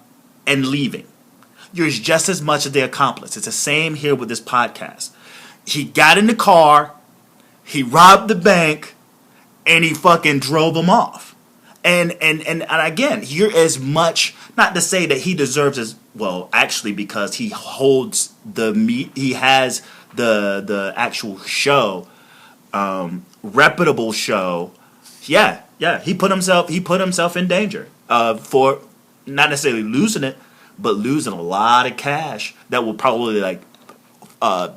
and leaving. You're just as much as the accomplice. It's the same here with this podcast. He got in the car, he robbed the bank, and he fucking drove them off. And again, you're as much, not to say that he deserves as well, actually, because he holds he has the actual show, reputable show. Yeah, he put himself in danger for not necessarily losing it, but losing a lot of cash that will probably like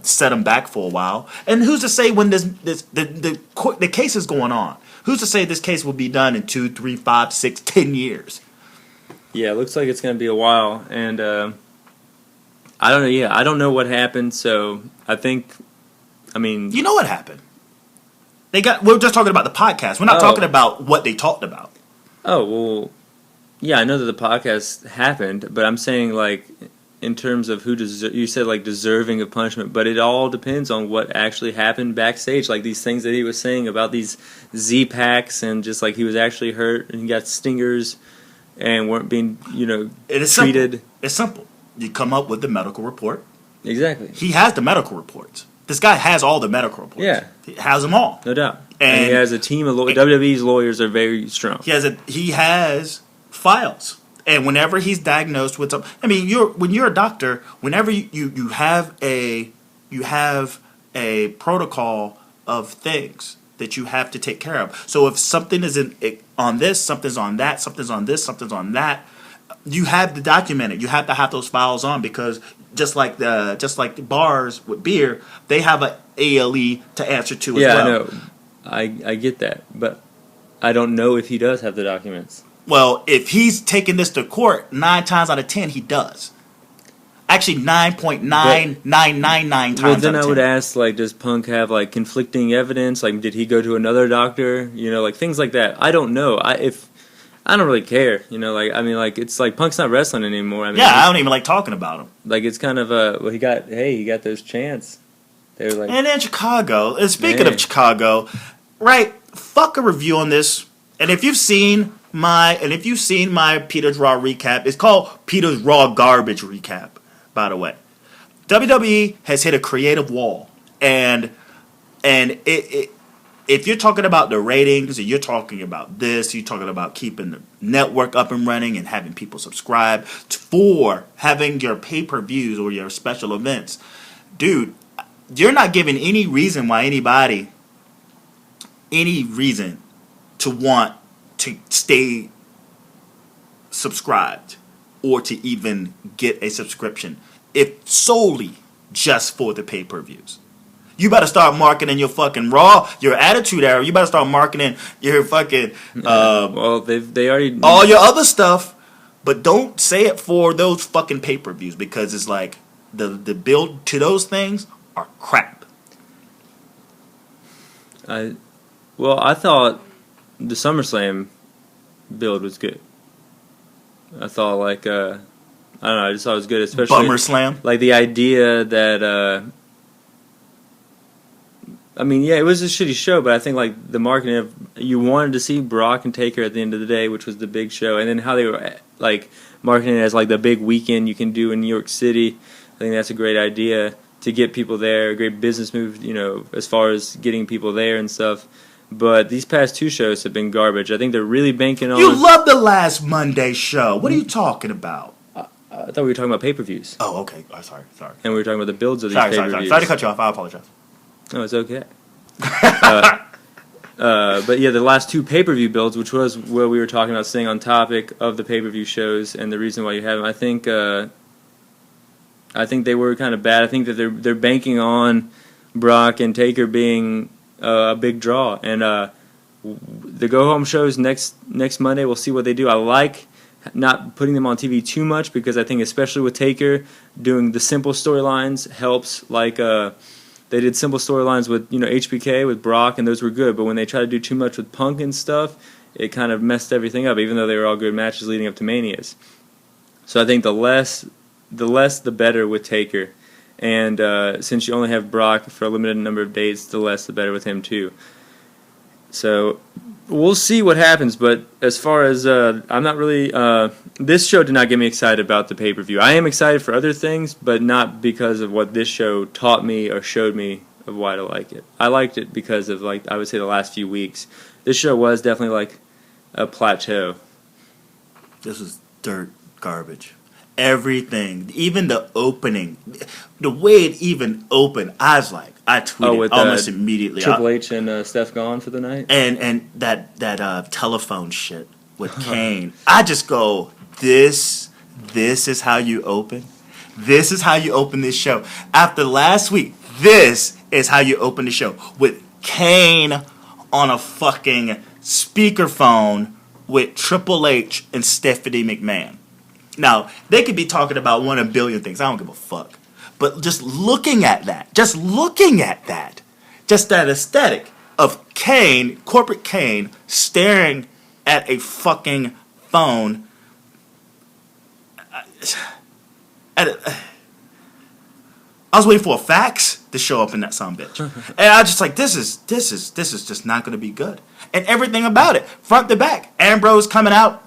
set him back for a while. And who's to say when the case is going on? Who's to say this case will be done in 2, 3, 5, 6, 10 years? Yeah, it looks like it's going to be a while, and I don't know. Yeah, I don't know what happened. So I mean, you know what happened? We're just talking about the podcast. We're not talking about what they talked about. Oh well. Yeah, I know that the podcast happened, but I'm saying, like, in terms of you said, like, deserving of punishment, but it all depends on what actually happened backstage, like these things that he was saying about these Z-packs and just, like, he was actually hurt and he got stingers and weren't being, treated. Simple. It's simple. You come up with the medical report. Exactly. He has the medical reports. This guy has all the medical reports. Yeah. He has them all. No doubt. And he has a team of WWE's lawyers are very strong. He has files, and whenever he's diagnosed with something, I mean, when you're a doctor, whenever you have a protocol of things that you have to take care of. So if something isn't on this, something's on that, something's on this, something's on that, you have to document it. You have to have those files on, because just like the bars with beer, they have a ALE to answer to as well. Yeah, I know. I get that, but I don't know if he does have the documents. Well, if he's taking this to court, 9 times out of 10 he does. Actually, 9.9999 times. Well, then out of 10. I would ask, like, does Punk have like conflicting evidence? Like, did he go to another doctor? You know, like things like that. I don't know. I don't really care. You know, like, I mean, like, it's like Punk's not wrestling anymore. I mean, yeah, I don't even like talking about him. Like, it's kind of well, he got those chants. They were like, and in Chicago, and speaking Man. of Chicago, right? Fuck a review on this. And if you've seen my Peter's Raw recap, it's called Peter's Raw Garbage Recap, by the way. WWE has hit a creative wall, and if you're talking about the ratings, and you're talking about this, you're talking about keeping the network up and running and having people subscribe for having your pay-per-views or your special events, dude, you're not giving any reason to want to stay subscribed or to even get a subscription if solely just for the pay-per-views. You better start marketing your fucking Raw, your Attitude Era. You better start marketing your fucking well, they already all your other stuff, but don't say it for those fucking pay-per-views, because it's like the build to those things are crap. I thought the SummerSlam build was good. I thought, like, I don't know, I just thought it was good, especially Bummer Slam. like the idea that I mean, yeah, it was a shitty show, but I think, like, the marketing of, you wanted to see Brock and Taker at the end of the day, which was the big show, and then how they were, like, marketing it as, like, the big weekend you can do in New York City. I think that's a great idea to get people there, a great business move, you know, as far as getting people there and stuff. But these past 2 shows have been garbage. I think they're really banking on... You loved the last Monday show. What are you talking about? I thought we were talking about pay-per-views. Oh, okay. Oh, sorry. And we were talking about the builds of these pay-per-views. Sorry to cut you off. I apologize. No, it's okay. But yeah, the last 2 pay-per-view builds, which was what we were talking about, staying on topic of the pay-per-view shows and the reason why you have them. I think they were kind of bad. I think that they're banking on Brock and Taker being a big draw, and the go-home shows next Monday. We'll see what they do. I like not putting them on TV too much, because I think, especially with Taker, doing the simple storylines helps. Like they did simple storylines with, you know, HBK with Brock, and those were good. But when they try to do too much with Punk and stuff, it kind of messed everything up, even though they were all good matches leading up to Manias. So I think the less the better with Taker. And since you only have Brock for a limited number of days, the less the better with him too. So we'll see what happens. But as far as I'm not really, this show did not get me excited about the pay-per-view. I am excited for other things, but not because of what this show taught me or showed me of why to like it. I liked it because of, like, I would say, the last few weeks. This show was definitely like a plateau. This is dirt garbage. Everything, even the opening, the way it even opened, I tweeted almost immediately. Triple H and Steph gone for the night, and that telephone shit with Kane. I just go, this is how you open. This is how you open this show. After last week, this is how you open the show with Kane on a fucking speakerphone with Triple H and Stephanie McMahon. Now, they could be talking about 1 billion things. I don't give a fuck. But just looking at that, just that aesthetic of Kane, corporate Kane, staring at a fucking phone. I was waiting for a fax to show up in that sumbitch. And I was just like, this is just not going to be good. And everything about it, front to back. Ambrose coming out.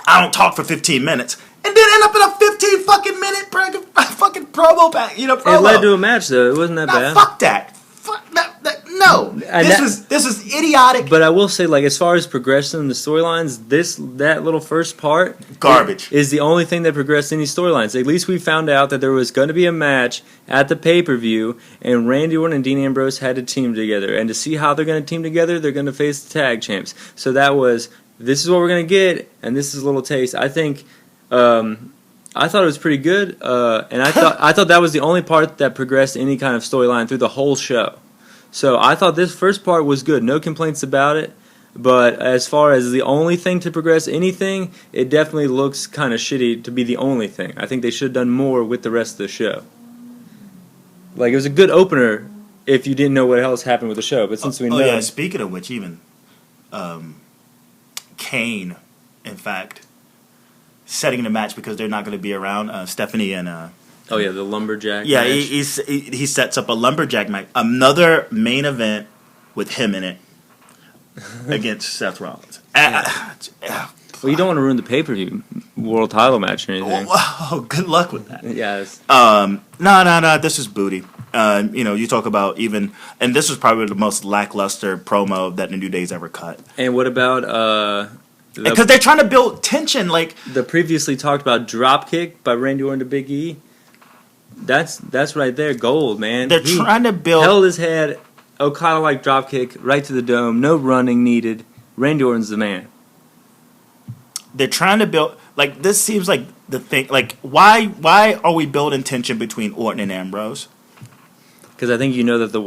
I don't talk for 15 minutes, and then end up in a 15 fucking minute fucking promo pack. You know, promo. It led to a match though. It wasn't that bad. Fuck that. Fuck that. no. This was idiotic. But I will say, like, as far as progression in the storylines, that little first part garbage is the only thing that progressed any storylines. At least we found out that there was going to be a match at the pay-per-view, and Randy Orton and Dean Ambrose had to team together. And to see how they're going to team together, they're going to face the tag champs. So that was, this is what we're going to get, and this is a little taste. I think, I thought it was pretty good, and I thought that was the only part that progressed any kind of storyline through the whole show. So I thought this first part was good. No complaints about it. But as far as the only thing to progress anything, it definitely looks kind of shitty to be the only thing. I think they should have done more with the rest of the show. Like, it was a good opener if you didn't know what else happened with the show. But since we know... Oh, yeah, speaking of which, even Kane, in fact, setting the match because they're not going to be around, Stephanie and... oh, yeah, the lumberjack yeah, match. he sets up a lumberjack match. Another main event with him in it against Seth Rollins. Well, you don't want to ruin the pay-per-view world title match or anything. Oh, good luck with that. Yes. No, this is booty. You talk about even... And this was probably the most lackluster promo that the New Day's ever cut. And what about... because they're trying to build tension, like... The previously talked about dropkick by Randy Orton to Big E. That's right there, gold, man. They're trying to build... Held his head, Okada-like dropkick, right to the dome, no running needed. Randy Orton's the man. They're trying to build... Like, this seems like the thing... Like, why are we building tension between Orton and Ambrose? Because I think you know that the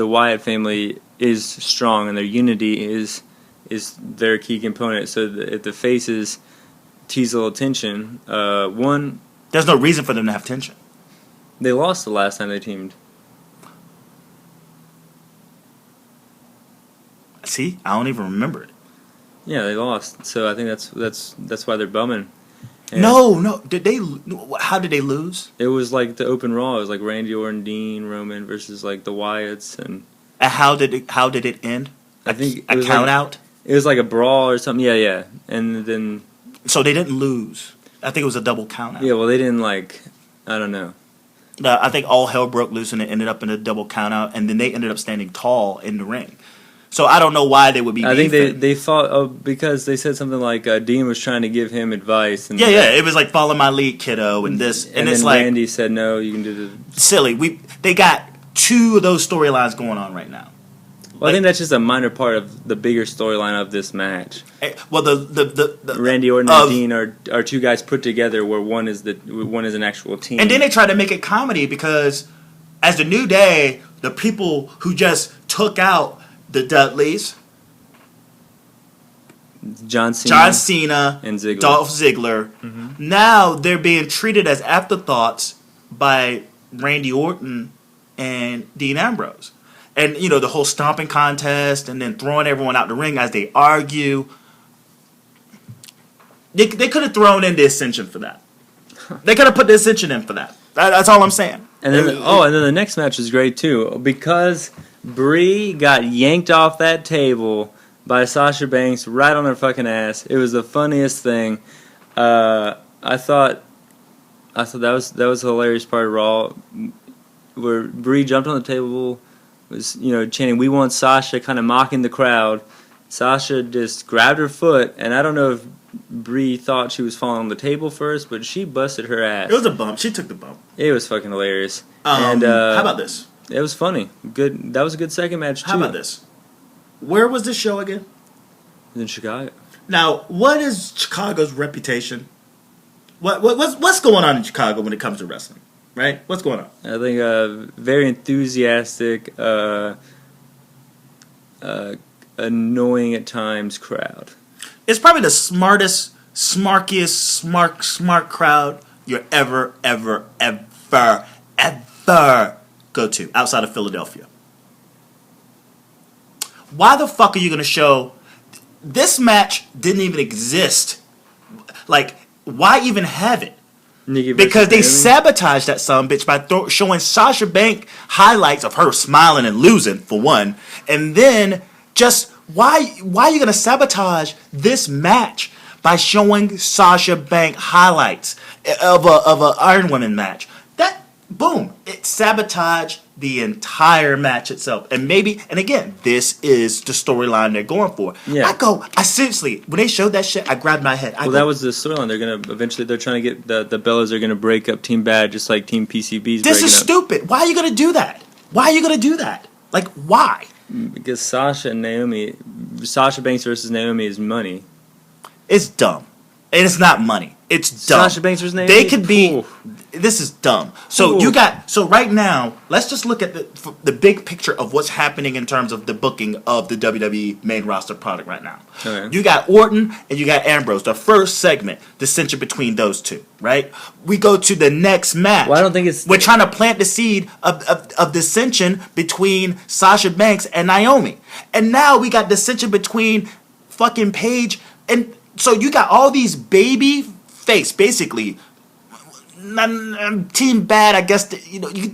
Wyatt family is strong, and their unity is their key component. So if the faces tease a little tension, there's no reason for them to have tension. They lost the last time they teamed. See, I don't even remember it. Yeah, they lost. So I think that's why they're bumming. And no. How did they lose? It was like the open Raw. It was like Randy Orton, Dean, Roman versus like the Wyatts, and how did it end? I think a count out. It was like a brawl or something. Yeah. And then... So they didn't lose. I think it was a double count out. Yeah, well, they didn't, I don't know. I think all hell broke loose and it ended up in a double count out, and then they ended up standing tall in the ring. So I don't know why they would be I beefing. think they fought because they said something like Dean was trying to give him advice. And it was like, follow my lead, kiddo, and this. And it's then like... Randy said, no, you can do the... Silly. They got two of those storylines going on right now. Well, I think that's just a minor part of the bigger storyline of this match. Well, the Randy Orton and Dean are two guys put together where one is an actual team. And then they try to make it comedy because as the New Day, the people who just took out the Dudleys, John Cena and Ziggler. Dolph Ziggler, now they're being treated as afterthoughts by Randy Orton and Dean Ambrose. And, the whole stomping contest and then throwing everyone out the ring as they argue. They could have thrown in the Ascension for that. They could have put the Ascension in for that. That's all I'm saying. And then, and then the next match is great, too. Because Brie got yanked off that table by Sasha Banks right on her fucking ass. It was the funniest thing. I thought that was a hilarious part of Raw, where Brie jumped on the table, was chanting, "We want Sasha," kind of mocking the crowd. Sasha just grabbed her foot, and I don't know if Brie thought she was falling on the table first, but she busted her ass. It was a bump. She took the bump. It was fucking hilarious. How about this? It was funny. Good. That was a good second match too. How about this? Where was this show again? In Chicago. Now, what is Chicago's reputation? What's going on in Chicago when it comes to wrestling? Right? What's going on? I think a very enthusiastic, annoying at times crowd. It's probably the smartest, smarkiest, smart crowd you'll ever go to outside of Philadelphia. Why the fuck are you going to show... This match didn't even exist. Like, why even have it? Because they sabotaged that sumbitch by showing Sasha Banks highlights of her smiling and losing, for one. And then, just, why are you going to sabotage this match by showing Sasha Banks highlights of a Iron Woman match? boom, it sabotaged the entire match itself. And again, this is the storyline they're going for. Yeah. I seriously, when they showed that shit, I grabbed my head. That was the storyline. They're trying to get the Bellas are gonna break up Team Bad just like Team PCB's. This is stupid. Why are you gonna do that? Like, why? Because Sasha Banks versus Naomi is money. It's dumb. And it's not money. It's dumb. Sasha Banks versus Naomi? They could be... This is dumb. So So right now, let's just look at the big picture of what's happening in terms of the booking of the WWE main roster product right now. Okay. You got Orton and you got Ambrose. The first segment, dissension between those two, right? We go to the next match. Well, I don't think it's... We're trying to plant the seed of dissension between Sasha Banks and Naomi. And now we got dissension between fucking Paige and... So you got all these baby face, basically. Team Bad, I guess.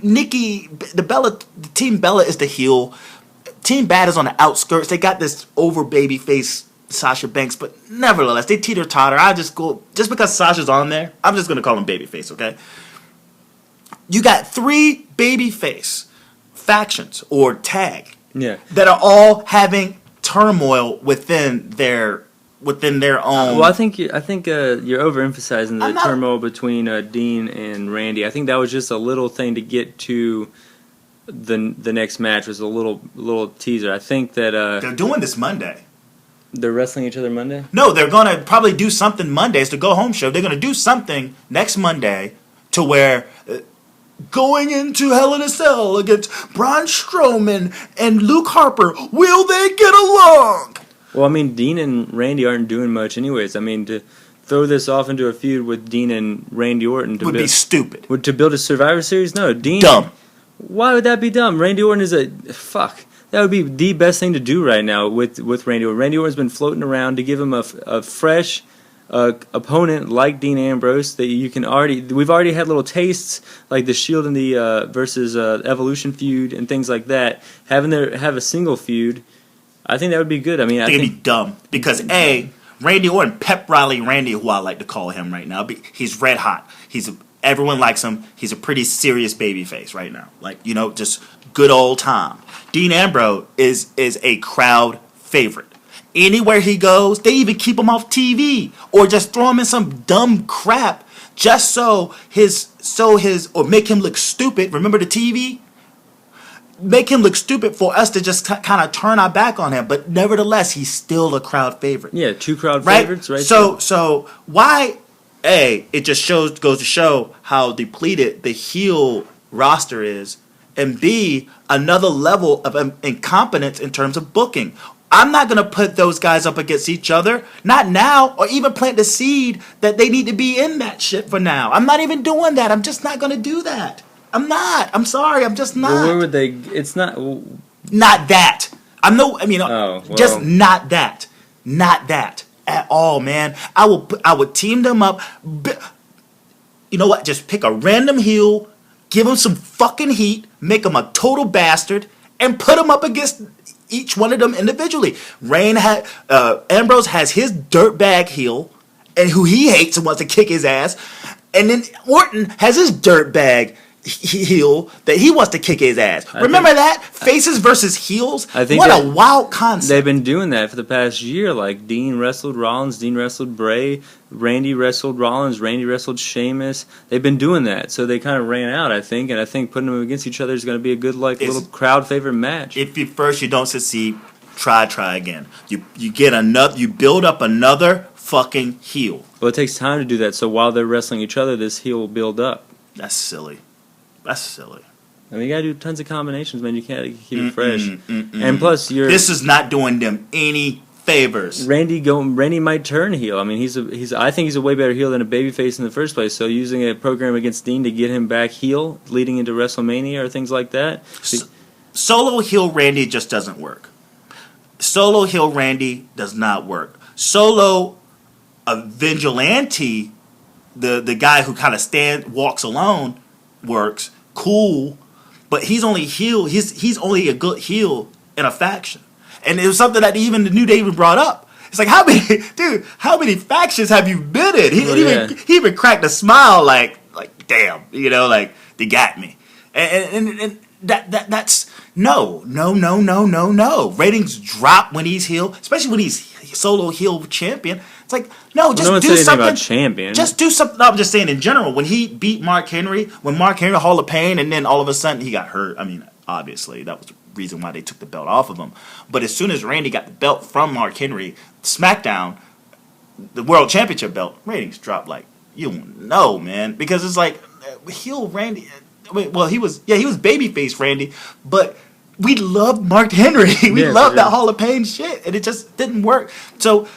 Nikki, the Team Bella is the heel. Team Bad is on the outskirts. They got this over baby face Sasha Banks, but nevertheless, they teeter totter. just because Sasha's on there, I'm just gonna call him baby face. Okay. You got 3 baby face factions or tag that are all having turmoil within their own. Well, I think you're overemphasizing the turmoil between Dean and Randy. I think that was just a little thing to get to the next match. Was a little teaser. I think that they're doing this Monday. They're wrestling each other Monday? No, they're gonna probably do something Monday. It's the go home show. They're gonna do something next Monday to where. Going into Hell in a Cell against Braun Strowman and Luke Harper, will they get along? Well, I mean, Dean and Randy aren't doing much anyways. I mean, to throw this off into a feud with Dean and Randy Orton would be stupid. To build a Survivor Series? No, Dean... Dumb. Why would that be dumb? Randy Orton is fuck. That would be the best thing to do right now with Randy Orton. Randy Orton's been floating around to give him a fresh opponent like Dean Ambrose that you can we've already had little tastes like the Shield and the versus Evolution feud and things like that. Have a single feud, I think that would be good. I mean, I think it'd be dumb because Randy Orton, Pep Rally Randy, who I like to call him right now, he's red hot. Everyone likes him. He's a pretty serious babyface right now. Like, just good old Tom. Dean Ambrose is a crowd favorite. Anywhere he goes, they even keep him off TV or just throw him in some dumb crap just or make him look stupid. Remember the TV? Make him look stupid for us to just kind of turn our back on him. But nevertheless, he's still a crowd favorite. Yeah, 2 crowd favorites, right? So why? It just goes to show how depleted the heel roster is, and B, another level of incompetence in terms of booking. I'm not going to put those guys up against each other, not now, or even plant the seed that they need to be in that shit for now. I'm not even doing that. I'm just not going to do that. I'm not. I'm sorry. I'm just not. Well, where would they? It's not. Not that. Just not that. Not that at all, man. I would team them up. You know what? Just pick a random heel, give him some fucking heat, make him a total bastard, and put him up against each one of them individually. Ambrose has his dirtbag heel, and who he hates and wants to kick his ass, and then Orton has his dirtbag heel that he wants to kick his ass. Remember that? Faces versus heels? What a wild concept. They've been doing that for the past year. Like, Dean wrestled Rollins, Dean wrestled Bray, Randy wrestled Rollins, Randy wrestled Sheamus. They've been doing that. So they kind of ran out, I think. And I think putting them against each other is going to be a good, little crowd favorite match. If you don't succeed, try again. You build up another fucking heel. Well, it takes time to do that. So while they're wrestling each other, this heel will build up. That's silly. I mean, you gotta do tons of combinations, man. You can't keep it fresh. And plus, this is not doing them any favors. Randy might turn heel. I mean, I think he's a way better heel than a babyface in the first place. So using a program against Dean to get him back heel, leading into WrestleMania or things like that. Solo heel Randy just doesn't work. Solo heel Randy does not work. Solo a vigilante, the guy who kind of walks alone, works. Cool, but he's only heel. He's only a good heel in a faction, and it was something that even the New Day even brought up. It's like, how many factions have you been in? He even cracked a smile, like damn, They got me. And that's no. Ratings drop when he's heel, especially when he's solo heel champion. It's like, no, just do something. About champion. Just do something. No, I'm just saying in general. When he beat Mark Henry, Hall of Pain, and then all of a sudden he got hurt. I mean, obviously that was the reason why they took the belt off of him. But as soon as Randy got the belt from Mark Henry, SmackDown, the World Championship belt, ratings dropped like you don't know, man, because it's like heel Randy. Well, he was babyface Randy, but we loved Mark Henry. We loved that Hall of Pain shit, and it just didn't work. So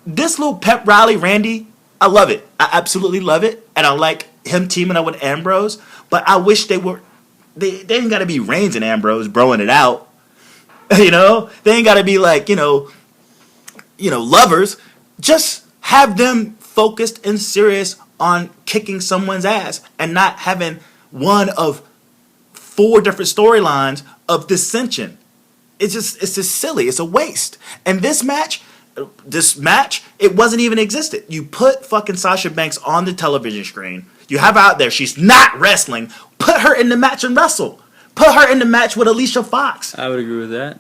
this little pep rally, Randy, I love it. I absolutely love it, and I like him teaming up with Ambrose. But I wish they ain't got to be Reigns and Ambrose broing it out. You know, they ain't got to be like lovers. Just have them focused and serious on kicking someone's ass and not having one of 4 different storylines of dissension. It's just silly. It's a waste. And this match, it wasn't even existed. You put fucking Sasha Banks on the television screen. You have her out there. She's not wrestling. Put her in the match and wrestle. Put her in the match with Alicia Fox. I would agree with that.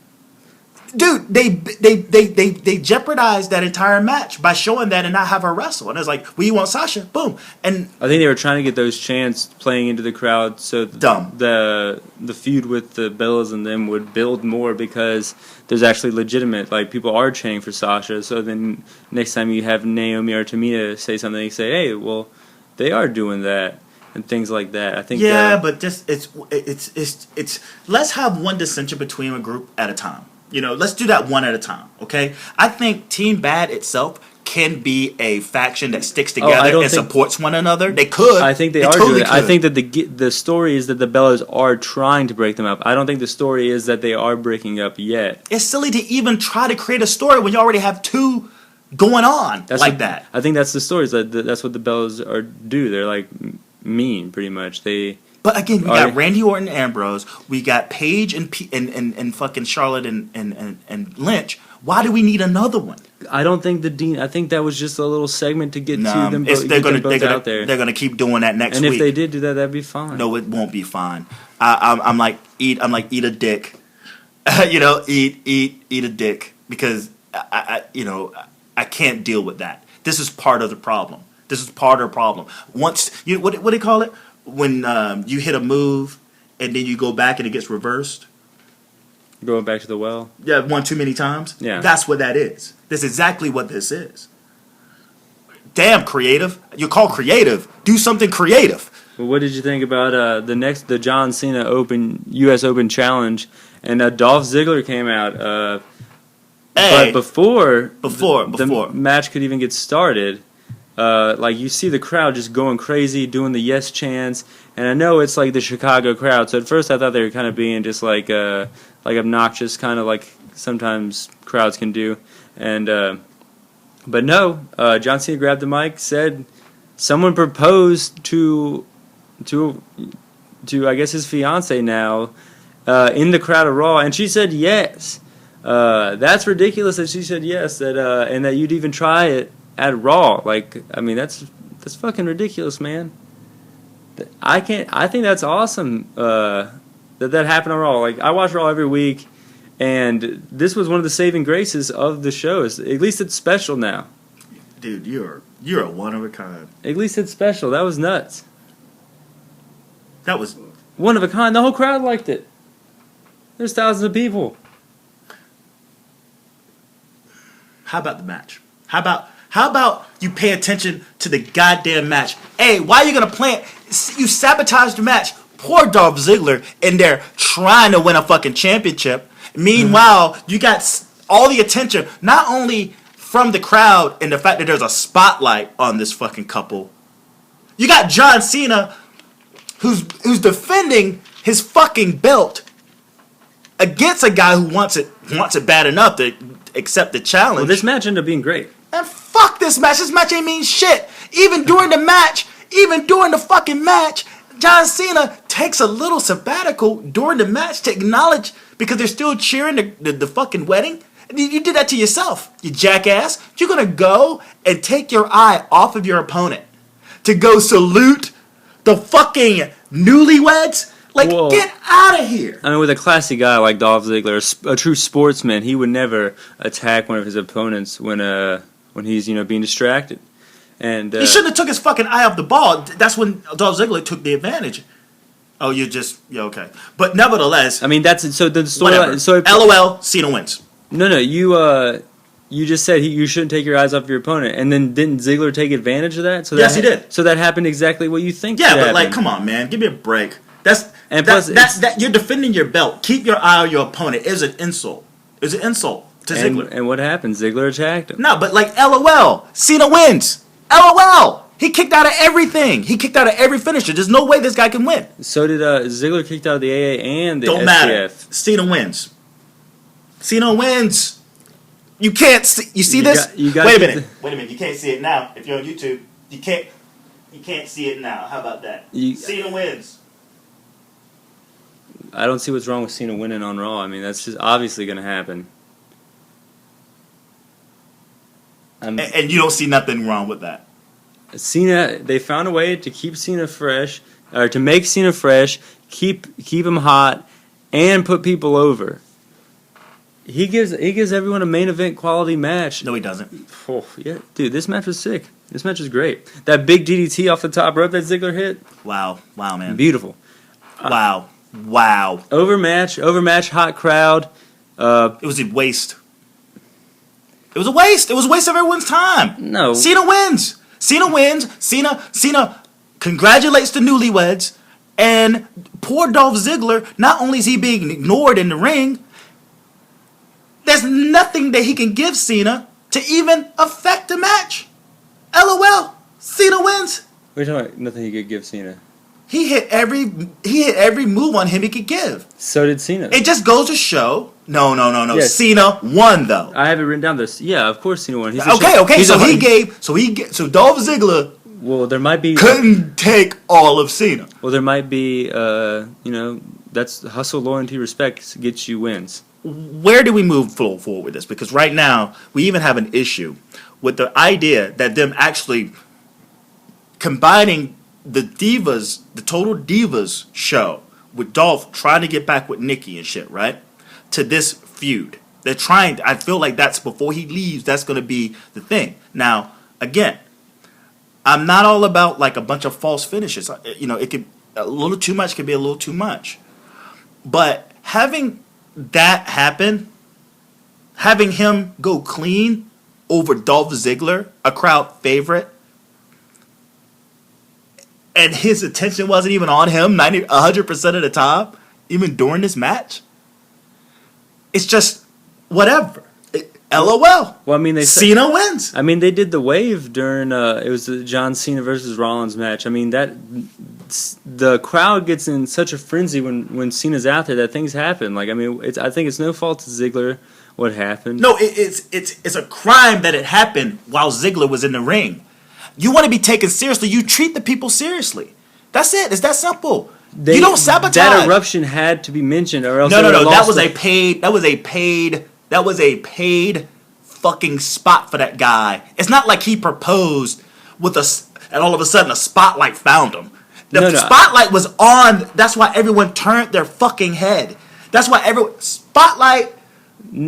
Dude, they jeopardized that entire match by showing that and not have her wrestle. And it's like, well, you want Sasha? Boom. And I think they were trying to get those chants playing into the crowd so the feud with the Bellas and them would build more because there's actually legitimate, like, people are chanting for Sasha. So then next time you have Naomi or Tamina say something, you say, hey, well, they are doing that. And things like that. I think. Yeah, but just it's let's have one dissension between a group at a time. You know, let's do that one at a time, okay? I think Team Bad itself can be a faction that sticks together and supports one another. They could. I think they are totally doing it. I think that the story is that the Bellas are trying to break them up. I don't think the story is that they are breaking up yet. It's silly to even try to create a story when you already have 2 going on that. I think that's the story. That's what the Bellas do. They're like mean, pretty much. But again, we got Randy Orton and Ambrose. We got Paige and fucking Charlotte and Lynch. Why do we need another one? I don't think I think that was just a little segment to get to them. They're gonna keep doing that next week. And if they did do that, that'd be fine. No, it won't be fine. I'm like eat a dick. Eat a dick because I can't deal with that. This is part of the problem. Once what do they call it? When you hit a move and then you go back and it gets reversed. Going back to the well? Yeah, one too many times? Yeah. That's what that is. That's exactly what this is. Damn, creative. You're called creative. Do something creative. Well, what did you think about the John Cena U.S. Open Challenge? And Dolph Ziggler came out. But before the match could even get started, you see the crowd just going crazy, doing the yes chants, and I know it's like the Chicago crowd. So at first I thought they were kind of being just like obnoxious, kind of like sometimes crowds can do. And but no, John Cena grabbed the mic, said someone proposed to I guess his fiance now in the crowd of Raw, and she said yes. That's ridiculous that she said yes. And that you'd even try it at Raw. That's fucking ridiculous, man. I think that's awesome that happened on Raw. I watch Raw every week, and this was one of the saving graces of the show. At least it's special now. Dude, you're a one of a kind. At least it's special. That was nuts. That was one of a kind. The whole crowd liked it. There's thousands of people. How about the match? How about you pay attention to the goddamn match? Hey, why are you gonna play it? You sabotaged the match. Poor Dolph Ziggler in there trying to win a fucking championship. Meanwhile, you got all the attention, not only from the crowd and the fact that there's a spotlight on this fucking couple. You got John Cena, who's defending his fucking belt against a guy who wants it bad enough to accept the challenge. Well, this match ended up being great. And fuck this match. This match ain't mean shit. Even during the fucking match, John Cena takes a little sabbatical during the match to acknowledge, because they're still cheering the fucking wedding. You did that to yourself, you jackass. You're going to go and take your eye off of your opponent to go salute the fucking newlyweds. Like, Whoa. get out of here. I mean, with a classy guy like Dolph Ziggler, a true sportsman, he would never attack one of his opponents when he's being distracted. And He shouldn't have took his fucking eye off the ball. That's when Dolph Ziggler took the advantage. Oh, okay. But nevertheless, I mean, so the story. whatever. So LOL, Cena wins. No, you just said you shouldn't take your eyes off your opponent, and then didn't Ziggler take advantage of that? Yes, he did. So that happened exactly what you think. Yeah, should but happen. like, come on, man, give me a break. That's you're defending your belt. Keep your eye on your opponent. It's an insult. It's an insult to Ziggler. And what happened? Ziggler attacked him. No, but like, LOL, Cena wins. LOL. He kicked out of everything. He kicked out of every finisher. There's no way this guy can win. So did Ziggler kicked out of the AA and the Don't STF. matter. Cena wins. Cena wins. You can't see. You see this? Wait Wait a minute. You can't see it now. If you're on YouTube, you can't see it now. How about that? Cena wins. I don't see what's wrong with Cena winning on Raw. I mean, that's just obviously going to happen. And you don't see nothing wrong with that. Cena, they found a way to keep Cena fresh, or to make Cena fresh, keep him hot, and put people over. He gives everyone a main event quality match. No, he doesn't. Oh, yeah, dude, this match was sick. This match was great. That big DDT off the top rope that Ziggler hit. Wow, man. Beautiful. Wow. Overmatch, hot crowd. It was a waste. It was a waste. It was a waste of everyone's time. No. Cena wins. Cena congratulates the newlyweds, and poor Dolph Ziggler, not only is he being ignored in the ring, there's nothing that he can give Cena to even affect the match. LOL. Cena wins. What are you talking about? Nothing he could give Cena. He hit every move on him he could give. So did Cena. It just goes to show. No. Yes. Cena won though. I have it written down. Yeah, of course Cena won. Okay. So Dolph Ziggler. Well, there might be couldn't take all of Cena. Well, there might be. That's hustle, loyalty, respect gets you wins. Where do we move forward with this? Because right now we even have an issue with the idea that them actually combining the Total Divas show with Dolph trying to get back with Nikki and shit, right? To this feud. They're trying. I feel like that's before he leaves. That's going to be the thing. Now, again, I'm not all about like a bunch of false finishes. It could a little too much. Can be a little too much. But having that happen, having him go clean over Dolph Ziggler, a crowd favorite, and his attention wasn't even on him 100% of the time, even during this match. It's just whatever. LOL. Well, I mean, Cena wins. I mean, they did the wave during it was the John Cena versus Rollins match. I mean, the crowd gets in such a frenzy when Cena's out there that things happen. Like, I mean, I think it's no fault to Ziggler what happened. No, it's a crime that it happened while Ziggler was in the ring. You want to be taken seriously, you treat the people seriously. That's it. It's that simple. You don't sabotage. That eruption had to be mentioned, or else no. That was a paid fucking spot for that guy. It's not like he proposed and all of a sudden a spotlight found him. The spotlight was on. That's why everyone turned their fucking head. That's why spotlight.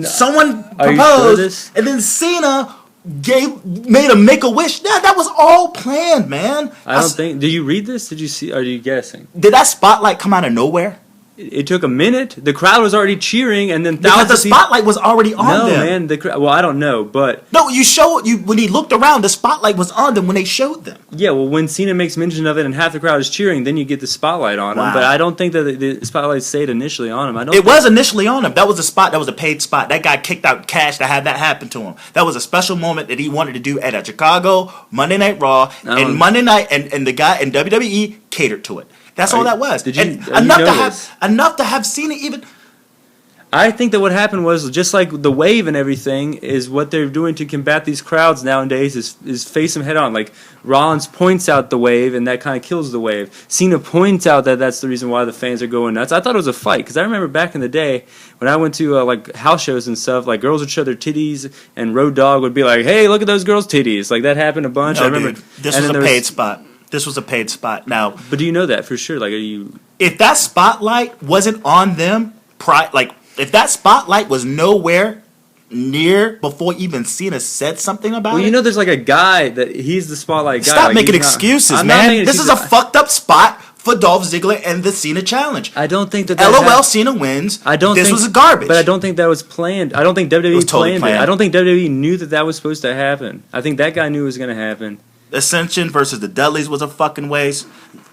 Someone proposed, and then Cena made a Make-A-Wish. That was all planned, man. I don't think. Did you read this? Did you see? Are you guessing? Did that spotlight come out of nowhere? It took a minute. The crowd was already cheering, and then because the spotlight was already on them. No, man. Well, I don't know, but no. When he looked around, the spotlight was on them when they showed them. Yeah, well, when Cena makes mention of it and half the crowd is cheering, then you get the spotlight on him. But I don't think that the spotlight stayed initially on him. It was initially on him. That was a spot. That was a paid spot. That guy kicked out cash to have that happen to him. That was a special moment that he wanted to do at a Chicago Monday Night Raw, and Monday Night, and the guy in WWE catered to it. That's all that was. Enough to have Cena even. I think that what happened was just like the wave and everything is what they're doing to combat these crowds nowadays is face them head on. Like Rollins points out the wave and that kind of kills the wave. Cena points out that that's the reason why the fans are going nuts. I thought it was a fight because I remember back in the day when I went to like house shows and stuff, like girls would show their titties and Road Dogg would be like, "Hey, look at those girls' titties." Like that happened a bunch. No, I remember. Dude, this was a paid spot. This was a paid spot. Now, But do you know that for sure? Like, are you? if that spotlight wasn't on them, if that spotlight was nowhere near before even Cena said something about Well, it. you know, there's like a guy that he's the spotlight guy. Stop like, making he's not- excuses, I'm not man. making This is a excuses. fucked up spot for Dolph Ziggler and the Cena challenge. I don't think that. LOL, Cena wins. I don't. This think, was garbage. But I don't think that was planned. I don't think WWE was totally planned planned. it. I don't think WWE knew that was supposed to happen. I think that guy knew it was going to happen. Ascension versus the Dudleys was a fucking waste.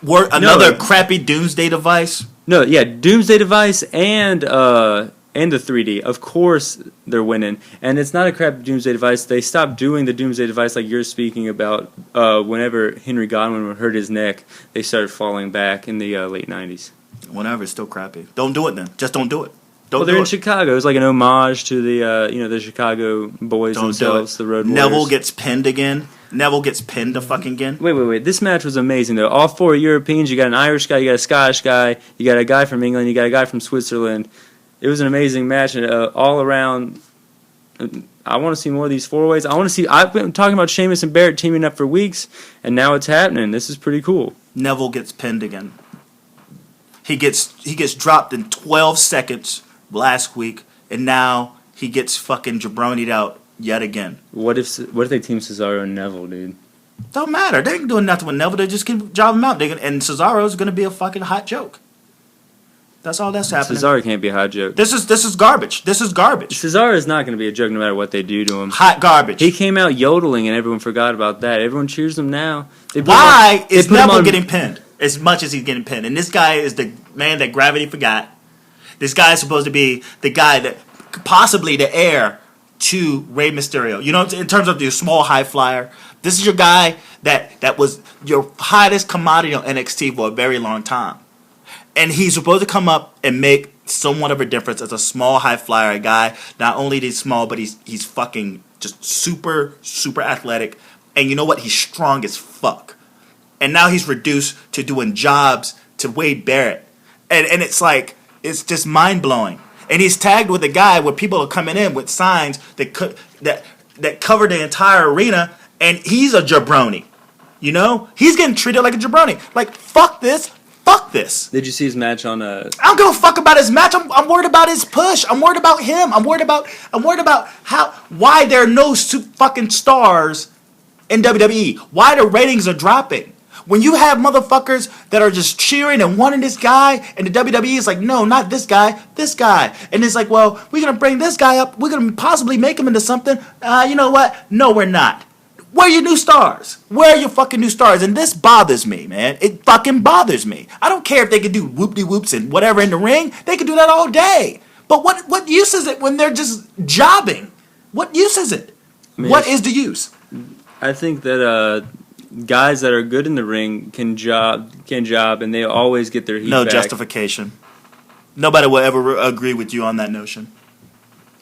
Another crappy Doomsday device. No, yeah, Doomsday Device and the 3D. Of course, they're winning, and it's not a crap Doomsday Device. They stopped doing the Doomsday Device like you're speaking about. Whenever Henry Godwin would hurt his neck, they started falling back in the late '90s. Whatever, it's still crappy. Don't do it then. Just don't do it. Well, they're in Chicago. It's like an homage to the the Chicago boys themselves, the Road Warriors. Neville gets pinned again. Neville gets pinned to fucking again. Wait. This match was amazing, though. All four Europeans. You got an Irish guy, you got a Scottish guy, you got a guy from England, you got a guy from Switzerland. It was an amazing match, and all around. I want to see more of these four-ways. I want to see. I've been talking about Sheamus and Barrett teaming up for weeks, and now it's happening. This is pretty cool. Neville gets pinned again. He gets dropped in 12 seconds last week, and now he gets fucking jabronied out yet again. What if they team Cesaro and Neville, dude? Don't matter. They ain't doing nothing with Neville. They just can job him out. And Cesaro's going to be a fucking hot joke. That's all that's happening. Cesaro can't be a hot joke. This is garbage. This is garbage. Cesaro is not going to be a joke no matter what they do to him. Hot garbage. He came out yodeling, and everyone forgot about that. Everyone cheers him now. Why is Neville getting pinned as much as he's getting pinned? And this guy is the man that gravity forgot. This guy is supposed to be the guy that possibly the heir to Rey Mysterio. You know, in terms of your small high flyer, this is your guy that was your hottest commodity on NXT for a very long time. And he's supposed to come up and make somewhat of a difference as a small high flyer, a guy. Not only is he small, but he's fucking just super, super athletic. And you know what? He's strong as fuck. And now he's reduced to doing jobs to Wade Barrett. And it's like, it's just mind-blowing. And he's tagged with a guy where people are coming in with signs that cover the entire arena, and he's a jabroni. You know? He's getting treated like a jabroni. Like, fuck this. Fuck this. Did you see his match on I don't give a fuck about his match. I'm worried about his push. I'm worried about him. I'm worried about why there are no fucking stars in WWE. Why the ratings are dropping. When you have motherfuckers that are just cheering and wanting this guy, and the WWE is like, no, not this guy, this guy. And it's like, well, we're going to bring this guy up. We're going to possibly make him into something. You know what? No, we're not. Where are your new stars? Where are your fucking new stars? And this bothers me, man. It fucking bothers me. I don't care if they could do whoop-de-whoops and whatever in the ring. They could do that all day. But what use is it when they're just jobbing? What use is it? What is the use? I think that guys that are good in the ring can job, and they always get their heat No back. justification. Nobody will ever agree with you on that notion.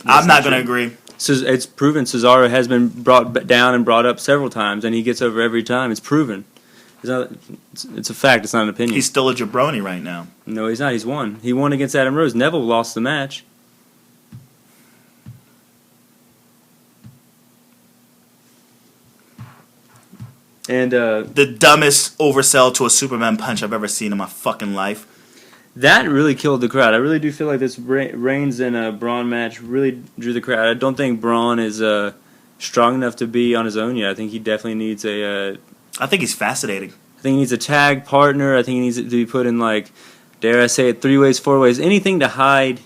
I'm not going to agree. It's proven Cesaro has been brought down and brought up several times, and he gets over every time. It's proven. It's a fact. It's not an opinion. He's still a jabroni right now. No, he's not. He's won. He won against Adam Rose. Neville lost the match. And The dumbest oversell to a Superman punch I've ever seen in my fucking life. that really killed the crowd. I really do feel like this Reigns and Braun match really drew the crowd. I don't think Braun is strong enough to be on his own yet. I think he definitely needs I think he's fascinating. I think he needs a tag partner. I think he needs to be put in, like, dare I say it, 3-ways, 4-ways, anything to hide.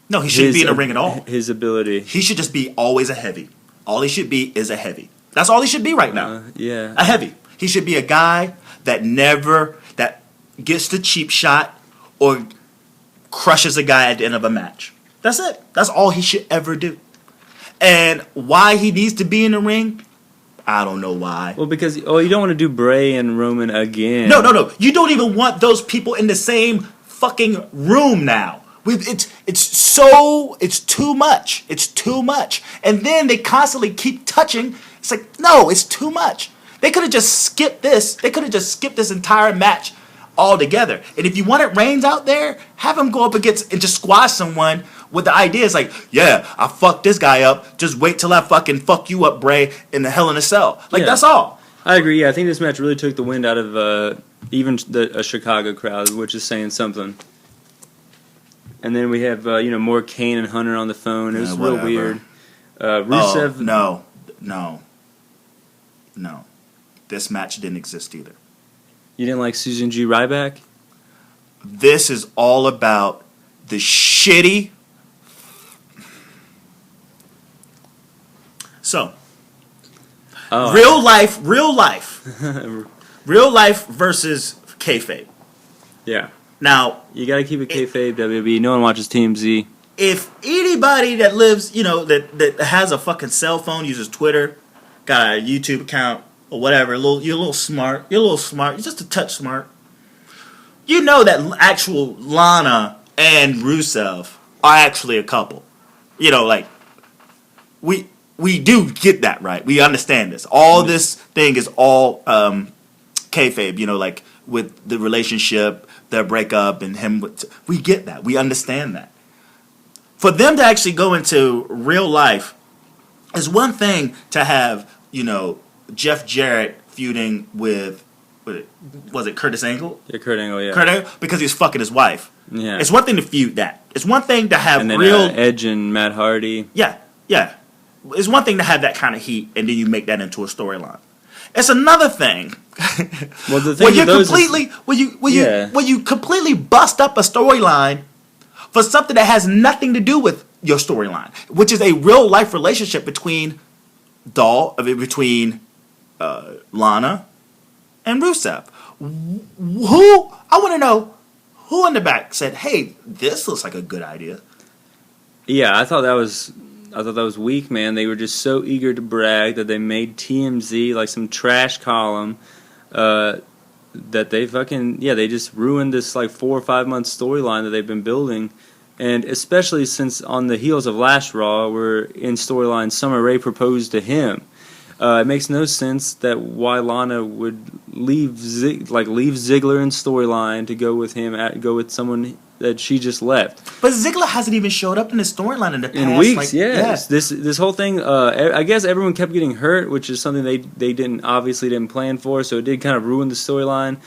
No, he shouldn't be in the ring at all. His ability. He should just be always a heavy. All he should be is a heavy. That's all he should be right now. Yeah. A heavy. He should be a guy that gets the cheap shot or crushes a guy at the end of a match. That's it. That's all he should ever do. And why he needs to be in the ring, I don't know why. Well, because you don't want to do Bray and Roman again. No. You don't even want those people in the same fucking room now. It's too much. It's too much. And then they constantly keep touching. It's like, no, it's too much. They could have just skipped this. They could have just skipped this entire match altogether. And if you wanted Reigns out there, have him go up against and just squash someone with the idea. It's like, yeah, I fucked this guy up. Just wait till I fucking fuck you up, Bray, in the Hell in a Cell. Like, Yeah. that's all. I agree. Yeah, I think this match really took the wind out of even a Chicago crowd, which is saying something. And then we have more Kane and Hunter on the phone. It was real weird. Rusev. No. This match didn't exist either. You didn't like Susan G. Ryback? This is all about the shitty. So, real life versus kayfabe. Yeah. Now, you got to keep it kayfabe, WWE. No one watches TMZ. If anybody that lives, that has a fucking cell phone, uses Twitter, got a YouTube account or whatever, you're a little smart. You're just a touch smart. You know that actual Lana and Rusev are actually a couple. We do get that, right? We understand this. All this thing is all kayfabe, with the relationship, their breakup, and him. We get that. We understand that. For them to actually go into real life is one thing to have, Jeff Jarrett feuding with was it Curtis Angle? Yeah, Kurt Angle, yeah. Kurt Angle, because he's fucking his wife. Yeah. It's one thing to feud that. It's one thing to have and then, real... Edge and Matt Hardy. Yeah. It's one thing to have that kind of heat, and then you make that into a storyline. It's another thing. Well, the thing when you completely bust up a storyline for something that has nothing to do with your storyline, which is a real life relationship between Lana and Rusev. I want to know who in the back said, "Hey, this looks like a good idea." Yeah, I thought that was weak, man. They were just so eager to brag that they made TMZ like some trash column that they they just ruined this like 4 or 5 month storyline that they've been building. And especially since on the heels of last Raw, we're in storyline Summer Rae proposed to him. It makes no sense that why Lana would leave Ziggler in storyline to go with someone that she just left. But Ziggler hasn't even showed up in the storyline in the past. In weeks, yes. Yeah. This whole thing, I guess everyone kept getting hurt, which is something they didn't plan for, so it did kind of ruin the storyline.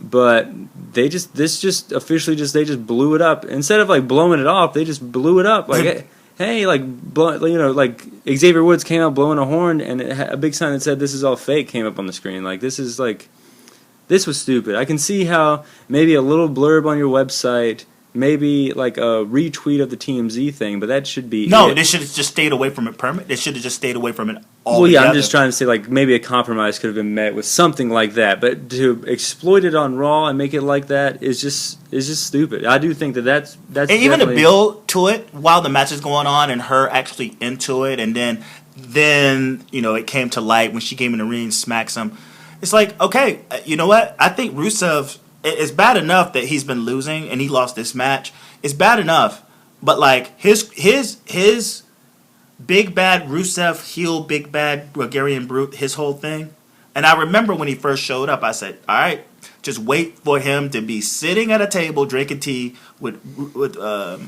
But they just blew it up. Instead of like blowing it off, they just blew it up. Like, hey, like Xavier Woods came out blowing a horn, and a big sign that said "This is all fake" came up on the screen. Like, this was stupid. I can see how maybe a little blurb on your website, maybe like a retweet of the TMZ thing, but that should be they should have just stayed away from it permanent. They should have just stayed away from it all. Well, yeah, I'm just trying to say like maybe a compromise could have been met with something like that, but to exploit it on Raw and make it like that is just stupid. I do think that's and even to build to it while the match is going on and her actually into it, and then it came to light when she came in the ring, smacks him. It's like, okay, you know what? I think Rusev, it's bad enough that he's been losing and he lost this match. It's bad enough, but like his big bad Rusev heel, big bad Bulgarian brute, his whole thing. And I remember when he first showed up, I said, all right, just wait for him to be sitting at a table drinking tea with Santino.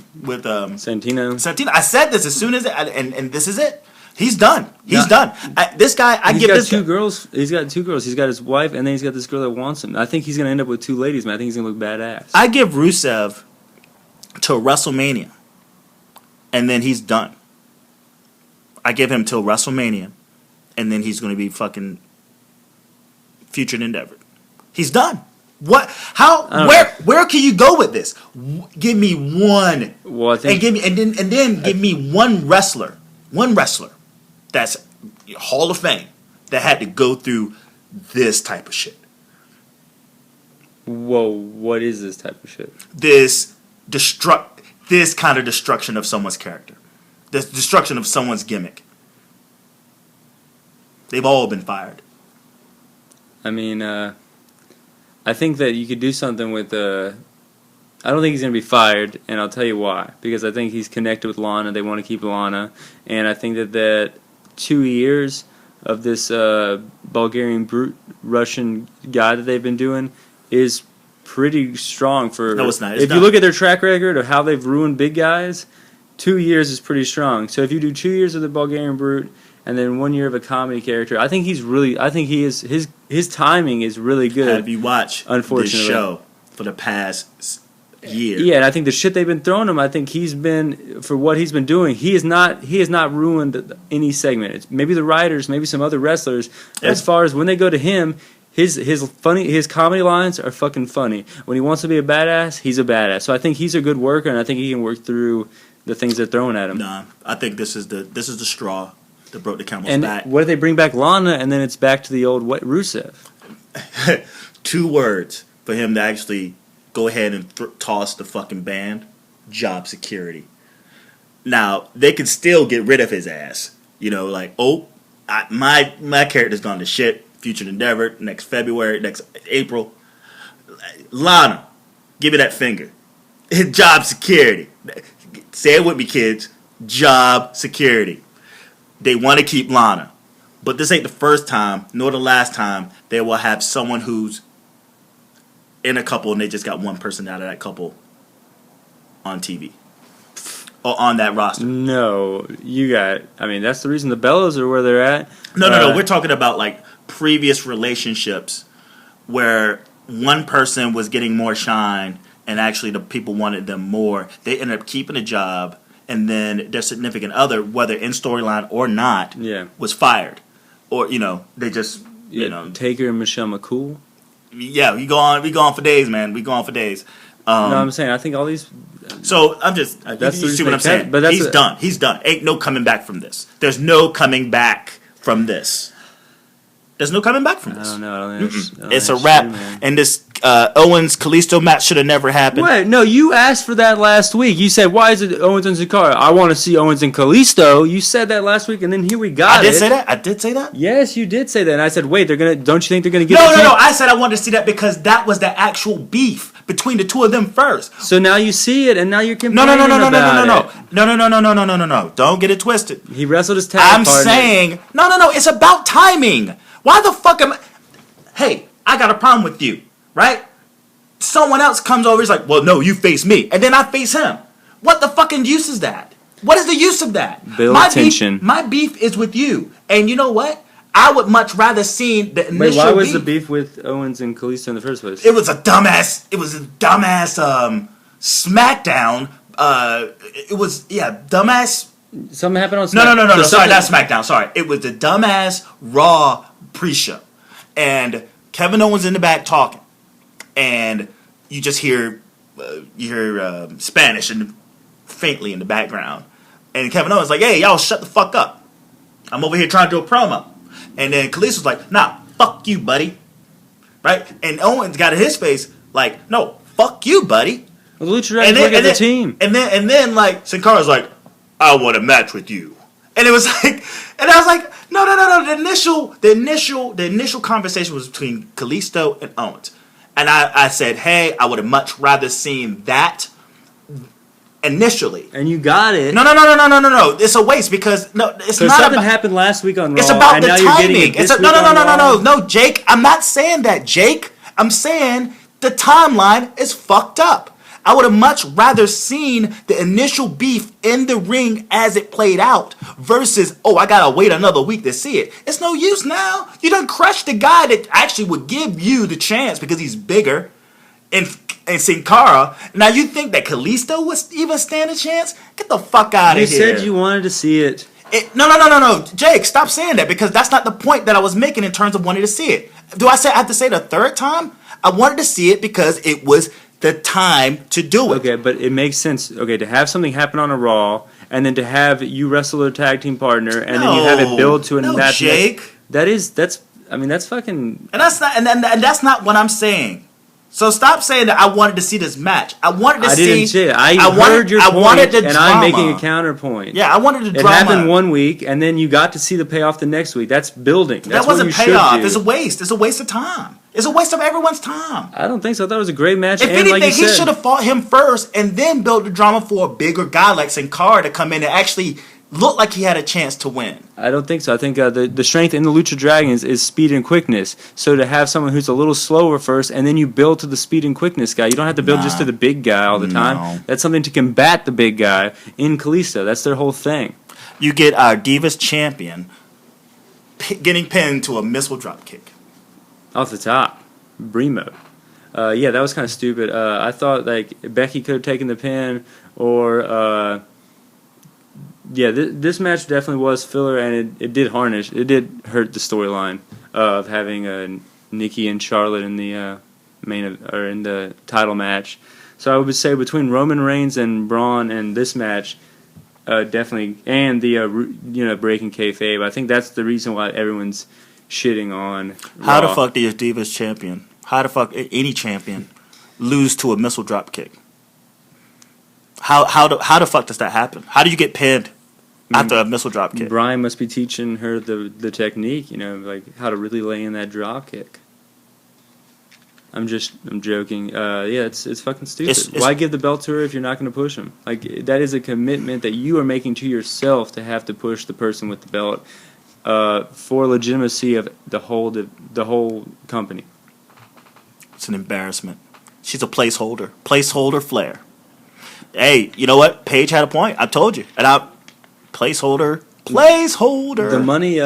Santino. I said this as soon as and this is it. He's done. He's done. This guy, He's got two girls. He's got his wife, and then he's got this girl that wants him. I think he's going to end up with two ladies, man. I think he's going to look badass. I give Rusev till WrestleMania, and then he's done. I give him till WrestleMania, and then he's going to be fucking featured endeavor. He's done. What? How? Where can you go with this? Give me one. Well, I think, and then give me one wrestler. One wrestler that's Hall of Fame that had to go through this type of shit. Whoa, what is this type of shit? This kind of destruction of someone's character. This destruction of someone's gimmick. They've all been fired. I mean, I think that you could do something with I don't think he's going to be fired, and I'll tell you why. Because I think he's connected with Lana. They want to keep Lana. And I think that 2 years of this Bulgarian brute Russian guy that they've been doing is pretty strong for... No, it's not. If you look at their track record of how they've ruined big guys, 2 years is pretty strong. So if you do 2 years of the Bulgarian brute, and then 1 year of a comedy character. I think his timing is really good. Have you watched this show for the past year? Yeah, and I think the shit they've been throwing him, I think he's been, for what he's been doing, he has not ruined any segment. It's maybe the writers, maybe some other wrestlers. Yeah. As far as when they go to him, his comedy lines are fucking funny. When he wants to be a badass, he's a badass. So I think he's a good worker, and I think he can work through the things they're throwing at him. Nah, I think this is the straw that broke the camel's back. What if they bring back Lana, and then it's back to the old Rusev? 2 words for him to actually go ahead and toss the fucking band: job security. Now they can still get rid of his ass. My character's gone to shit. Future Endeavor next February, next April. Lana, give me that finger. Job security. Say it with me, kids. Job security. They want to keep Lana, but this ain't the first time, nor the last time they will have someone who's in a couple and they just got one person out of that couple on TV or on that roster. No, that's the reason the Bellas are where they're at. No. We're talking about like previous relationships where one person was getting more shine and actually the people wanted them more. They ended up keeping a job, and then their significant other, whether in storyline or not, was fired. Or, they just, Taker and Michelle McCool. Yeah, we go on for days, man. We go on for days. No, I'm saying, I think all these... So, I'm just... That's you see what I'm saying? But He's done. He's done. Ain't no coming back from this. There's no coming back from this. There's no coming back from this. I don't know. It's a wrap. And this Owens-Kalisto match should have never happened. Wait, no, you asked for that last week. You said, why is it Owens and Zakara? I want to see Owens and Kalisto. You said that last week, and then here we got it. I did say that? Yes, you did say that. And I said, wait, don't you think they're going to get No. I said I wanted to see that because that was the actual beef between the two of them first. So now you see it, and now you're complaining No. No. Don't get it twisted. He wrestled his tag partner. I'm saying, no. It's about timing. Why the fuck am I... Hey, I got a problem with you, right? Someone else comes over, he's like, well, no, you face me. And then I face him. What the fucking use is that? What is the use of that? Build tension. My beef is with you. And you know what? I would much rather see the initial beef. Wait, why was the beef with Owens and Kalisto in the first place? It was a dumbass SmackDown. Dumbass. Something happened on SmackDown. No. Sorry, not SmackDown. Sorry. It was the dumbass Raw pre-show. And Kevin Owens in the back talking. And you just hear Spanish faintly in the background. And Kevin Owens like, hey, y'all shut the fuck up. I'm over here trying to do a promo. And then Kalisto's like, nah, fuck you, buddy. Right? And Owens got in his face like, no, fuck you, buddy. Well, the Lucha Dragons look at the team. And then like, Sin Cara's like, I want a match with you. And it was like, and I was like, no. The initial conversation was between Kalisto and Owens. And I said, hey, I would have much rather seen that initially. And you got it. No. It's a waste because it's not something happened last week on Raw. It's about and the now timing. You're getting it No, Jake. I'm not saying that, Jake. I'm saying the timeline is fucked up. I would have much rather seen the initial beef in the ring as it played out versus, I gotta wait another week to see it. It's no use now. You done crushed the guy that actually would give you the chance because he's bigger and Sin Cara. Now you think that Kalisto would even stand a chance? Get the fuck out of here. You said you wanted to see it. No. Jake, stop saying that because that's not the point that I was making in terms of wanting to see it. Do I have to say the third time? I wanted to see it because it was the time to do it. Okay, but it makes sense. Okay, to have something happen on a Raw, and then to have you wrestle a tag team partner, and then you have it build to a match. Jake. That's fucking. And that's not what I'm saying. So stop saying that I wanted to see this match. I didn't say it. I heard your point, wanted the and drama. I'm making a counterpoint. Yeah, I wanted the drama. It happened 1 week, and then you got to see the payoff the next week. That's building. That's that wasn't payoff. Do. It's a waste. It's a waste of time. It's a waste of everyone's time. I don't think so. I thought it was a great match. If and anything, like you he said, should have fought him first and then built the drama for a bigger guy like Sin Cara to come in and actually look like he had a chance to win. I don't think so. I think the strength in the Lucha Dragons is speed and quickness. So to have someone who's a little slower first and then you build to the speed and quickness guy, you don't have to build just to the big guy all the time. That's something to combat the big guy in Kalisto. That's their whole thing. You get our Divas champion getting pinned to a missile drop kick. Off the top, Brie mode. Yeah, that was kind of stupid. I thought like Becky could have taken the pin, or this match definitely was filler, and it did harnish. It did hurt the storyline of having Nikki and Charlotte in the in the title match. So I would say between Roman Reigns and Braun and this match, definitely, and the breaking kayfabe, I think that's the reason why everyone's shitting on Raw. How the fuck do your Divas champion? How the fuck any champion lose to a missile drop kick? How the fuck does that happen? How do you get pinned after a missile drop kick? Brian must be teaching her the technique, like how to really lay in that drop kick. I'm joking. Yeah, it's fucking stupid. Why give the belt to her if you're not going to push him? Like, that is a commitment that you are making to yourself to have to push the person with the belt for legitimacy of the whole company. It's an embarrassment. She's a placeholder. Placeholder Flair. Hey, you know what? Paige had a point. I told you. And placeholder. The money,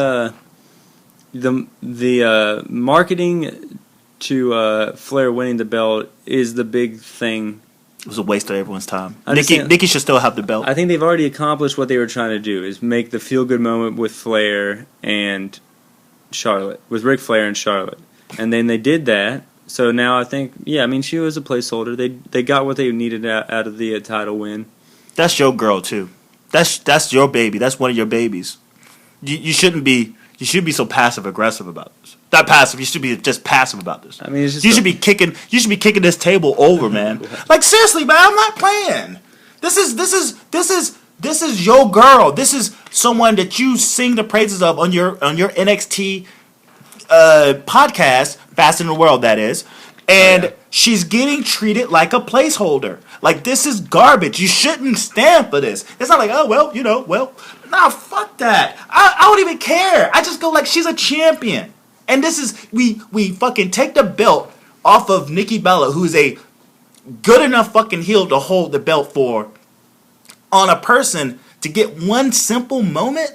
the marketing to Flair winning the belt is the big thing. It was a waste of everyone's time. Nikki should still have the belt. I think they've already accomplished what they were trying to do, is make the feel-good moment with Flair and Charlotte, with Ric Flair and Charlotte. And then they did that. So now I think, she was a placeholder. They got what they needed out of the title win. That's your girl too. That's your baby. That's one of your babies. You shouldn't be so passive aggressive about this. Not passive. You should be just passive about this. I mean, it's just you should be kicking this table over, man. Like, seriously, man. I'm not playing. This is your girl. This is someone that you sing the praises of on your NXT podcast, Fast in the World, that is. And she's getting treated like a placeholder. Like, this is garbage. You shouldn't stand for this. It's not like, nah, fuck that. I don't even care. I just go like, she's a champion. And this is, we fucking take the belt off of Nikki Bella, who's a good enough fucking heel to hold the belt for, on a person to get one simple moment.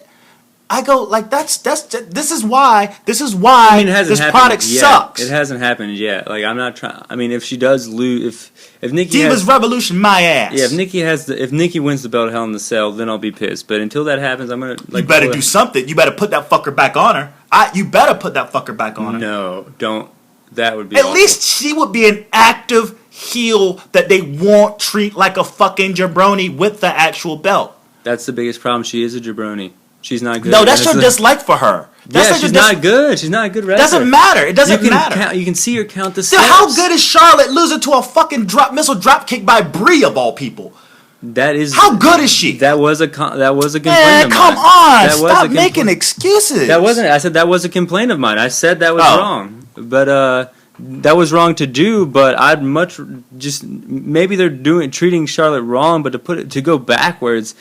I go like, this is why this product sucks. It hasn't happened yet. Like, I'm not trying. I mean, if she does lose, if Nikki Divas Revolution, my ass. Yeah, if Nikki wins the belt at Hell in the Cell, then I'll be pissed. But until that happens, I'm gonna like. You better do something. You better put that fucker back on her. You better put that fucker back on her. No, don't. That would be. At least she would be an active heel that they won't treat like a fucking jabroni with the actual belt. That's the biggest problem. She is a jabroni. She's not good. No, that's your dislike for her. She's not good. She's not a good wrestler. Doesn't matter. It doesn't matter. You can see her count the steps. How good is Charlotte losing to a fucking missile drop kick by Brie of all people? That is. How good is she? That was a complaint of mine. Man, come on! Stop making excuses. That wasn't. I said that was a complaint of mine. I said that was wrong, but that was wrong to do. But I'd much maybe they're treating Charlotte wrong, but to go backwards.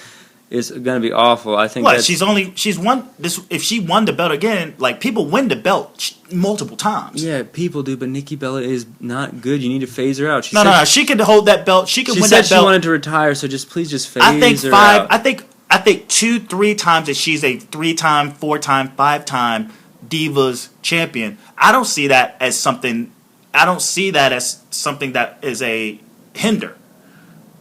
Is going to be awful. I think. What? She's won this. If she won the belt again, like, people win the belt multiple times. Yeah, people do, but Nikki Bella is not good. You need to phase her out. No. She can hold that belt. She can win that belt. She said she wanted to retire, so please phase her out. I think 2-3 times that she's a 3-time, 4-time, 5-time Divas champion. I don't see that as something. I don't see that as something that is a hinder.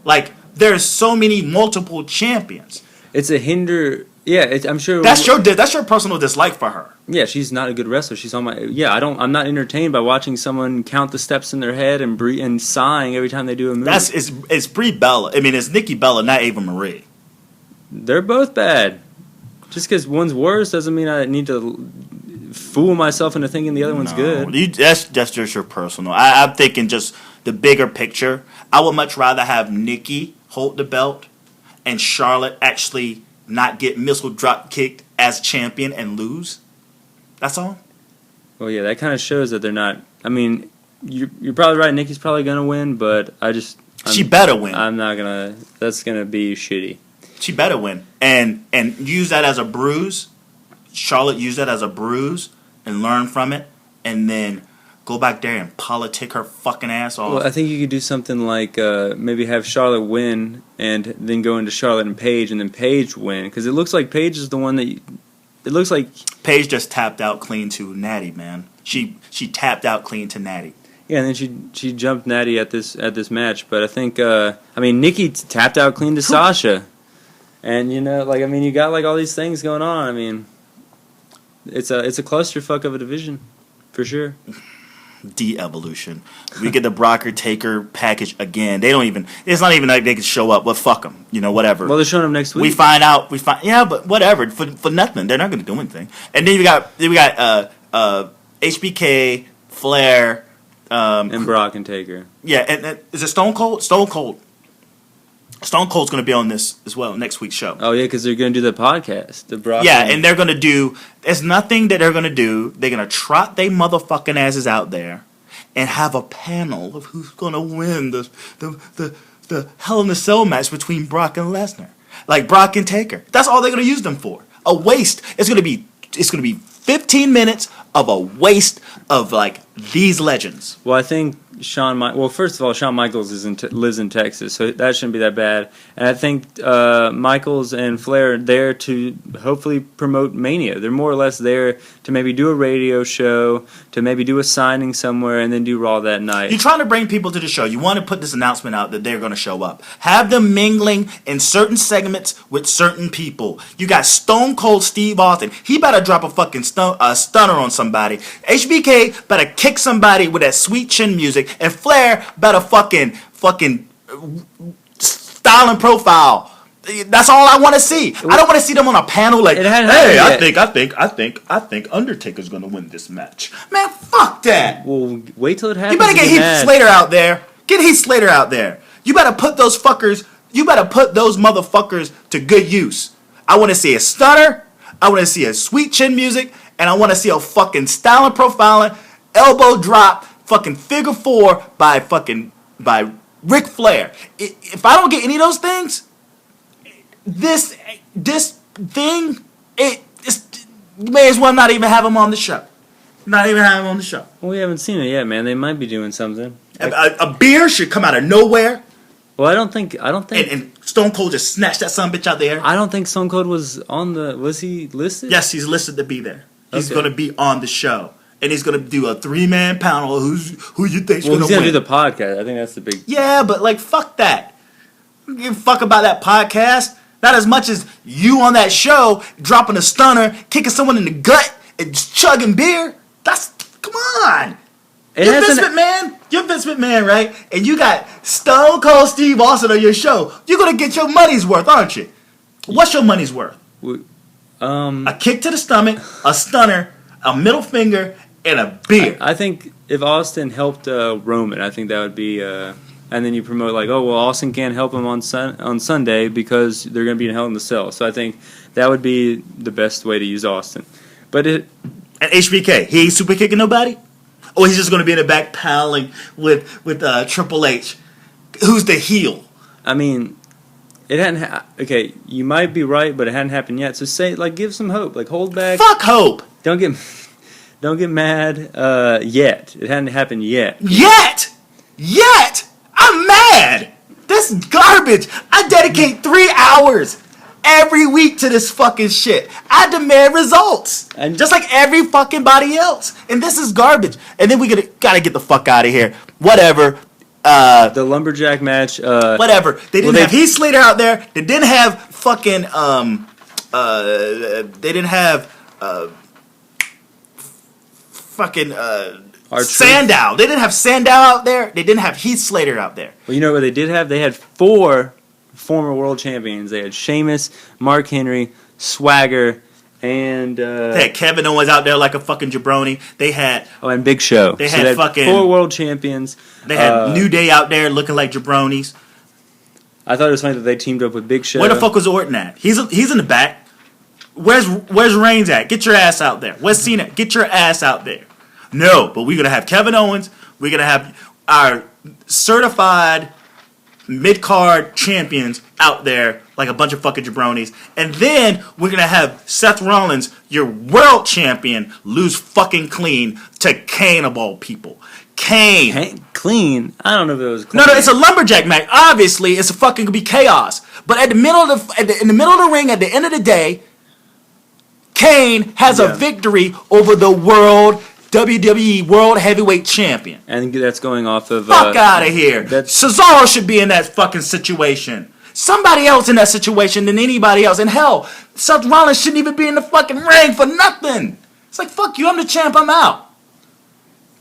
Like, there's so many multiple champions. It's a hinder. Yeah, I'm sure. That's your personal dislike for her. Yeah, she's not a good wrestler. She's on my. Yeah, I'm not entertained by watching someone count the steps in their head and sighing every time they do a move. It's Brie Bella. I mean, it's Nikki Bella, not Ava Marie. They're both bad. Just because one's worse doesn't mean I need to fool myself into thinking the other one's good. That's just your personal. I'm thinking just the bigger picture. I would much rather have Nikki hold the belt and Charlotte actually not get missile drop kicked as champion and lose. That's all. Well, yeah, that kind of shows that they're not. I mean, you're probably right. Nikki's probably gonna win, but she better win. I'm not gonna. That's gonna be shitty. She better win and use that as a bruise. Charlotte use that as a bruise and learn from it, and then go back there and politic her fucking ass off. Well, I think you could do something like maybe have Charlotte win and then go into Charlotte and Paige, and then Paige win, because it looks like Paige is the one that it looks like Paige just tapped out clean to Natty, man. She tapped out clean to Natty. Yeah, and then she jumped Natty at this match, but I think Nikki tapped out clean to Sasha, and you got like all these things going on. I mean, it's a clusterfuck of a division, for sure. De-evolution. We get the Brocker Taker package again. It's not even like they can show up. But fuck them. Whatever. Well, they're showing up next week. Yeah, but whatever. For nothing. They're not going to do anything. And then we got HBK, Flair, and Brock and Taker. Yeah, and is it Stone Cold? Stone Cold's going to be on this as well, next week's show. Oh, yeah, because they're going to do the podcast. The Brock. Yeah, and they're going to do... There's nothing that they're going to do. They're going to trot they motherfucking asses out there and have a panel of who's going to win the Hell in a Cell match between Brock and Lesnar. Like Brock and Taker. That's all they're going to use them for. A waste. It's going to be 15 minutes of a waste of, like, these legends. Well, I think first of all, Shawn Michaels lives in Texas, so that shouldn't be that bad. And I think Michaels and Flair are there to hopefully promote Mania. They're more or less there to maybe do a radio show, to maybe do a signing somewhere, and then do Raw that night. You're trying to bring people to the show. You want to put this announcement out that they're going to show up. Have them mingling in certain segments with certain people. You got Stone Cold Steve Austin. He better drop a fucking stunner on somebody. HBK better kick somebody with that sweet chin music. And Flair better fucking style and profile. That's all I want to see. I don't want to see them on a panel like, hey, I think Undertaker's gonna win this match. Man, fuck that. Well, wait till it happens. You better get Heath Slater out there. Get Heath Slater out there. You better put those motherfuckers to good use. I want to see a stunner. I want to see a sweet chin music, and I want to see a fucking style and profiling, elbow drop, fucking figure four by Ric Flair. If I don't get any of those things, this thing, you may as well not even have him on the show. Not even have him on the show. Well, we haven't seen it yet, man. They might be doing something. A beer should come out of nowhere. Well, I don't think. And Stone Cold just snatched that son of a bitch out there. I don't think Stone Cold was on the. Was he listed? Yes, he's listed to be there. He's going to be on the show. And he's going to do a 3-man panel. Who you think's going to win? He's going to do the podcast. I think that's the big... Yeah, but, like, fuck that. I don't give a fuck about that podcast. Not as much as you on that show dropping a stunner, kicking someone in the gut, and just chugging beer. Come on. You're Vince McMahon, right? And you got Stone Cold Steve Austin on your show. You're going to get your money's worth, aren't you? What's your money's worth? A kick to the stomach, a stunner, a middle finger, and a beer. I think if Austin helped Roman, I think that would be... and then you promote like, oh, well, Austin can't help him on Sunday because they're going to be in Hell in the Cell. So I think that would be the best way to use Austin. And HBK, he ain't super kicking nobody? Or he's just going to be in the back palling with Triple H, who's the heel? I mean, it hadn't... okay, you might be right, but it hadn't happened yet. So say, like, give some hope. Like, hold back. Fuck hope! Don't get mad yet. It hadn't happened yet. Yet? I'm mad! This is garbage! I dedicate 3 hours every week to this fucking shit. I demand results. And just like every fucking body else. And this is garbage. And then we gotta get the fuck out of here. Whatever. The lumberjack match. Whatever. They didn't have Heath Slater out there. They didn't have fucking they didn't have Sandow. They didn't have Sandow out there. They didn't have Heath Slater out there. Well, you know what they did have? They had 4 former world champions. They had Sheamus, Mark Henry, Swagger, and... they had Kevin Owens out there like a fucking jabroni. They had... Oh, and Big Show. They had fucking... 4 world champions. They had New Day out there looking like jabronis. I thought it was funny that they teamed up with Big Show. Where the fuck was Orton at? He's in the back. Where's Reigns at? Get your ass out there. Where's Cena? Get your ass out there. No, but we're going to have Kevin Owens. We're going to have our certified mid-card champions out there like a bunch of fucking jabronis. And then we're going to have Seth Rollins, your world champion, lose fucking clean to Kane of all people. Kane. Clean? I don't know if it was clean. No, it's a lumberjack match. Obviously, it's fucking going to be chaos. But in the middle of the ring, at the end of the day, Kane has a victory over the WWE World Heavyweight Champion. And that's going off of... Fuck out of here. Cesaro should be in that fucking situation. Somebody else in that situation than anybody else. And hell, Seth Rollins shouldn't even be in the fucking ring for nothing. It's like, fuck you, I'm the champ, I'm out.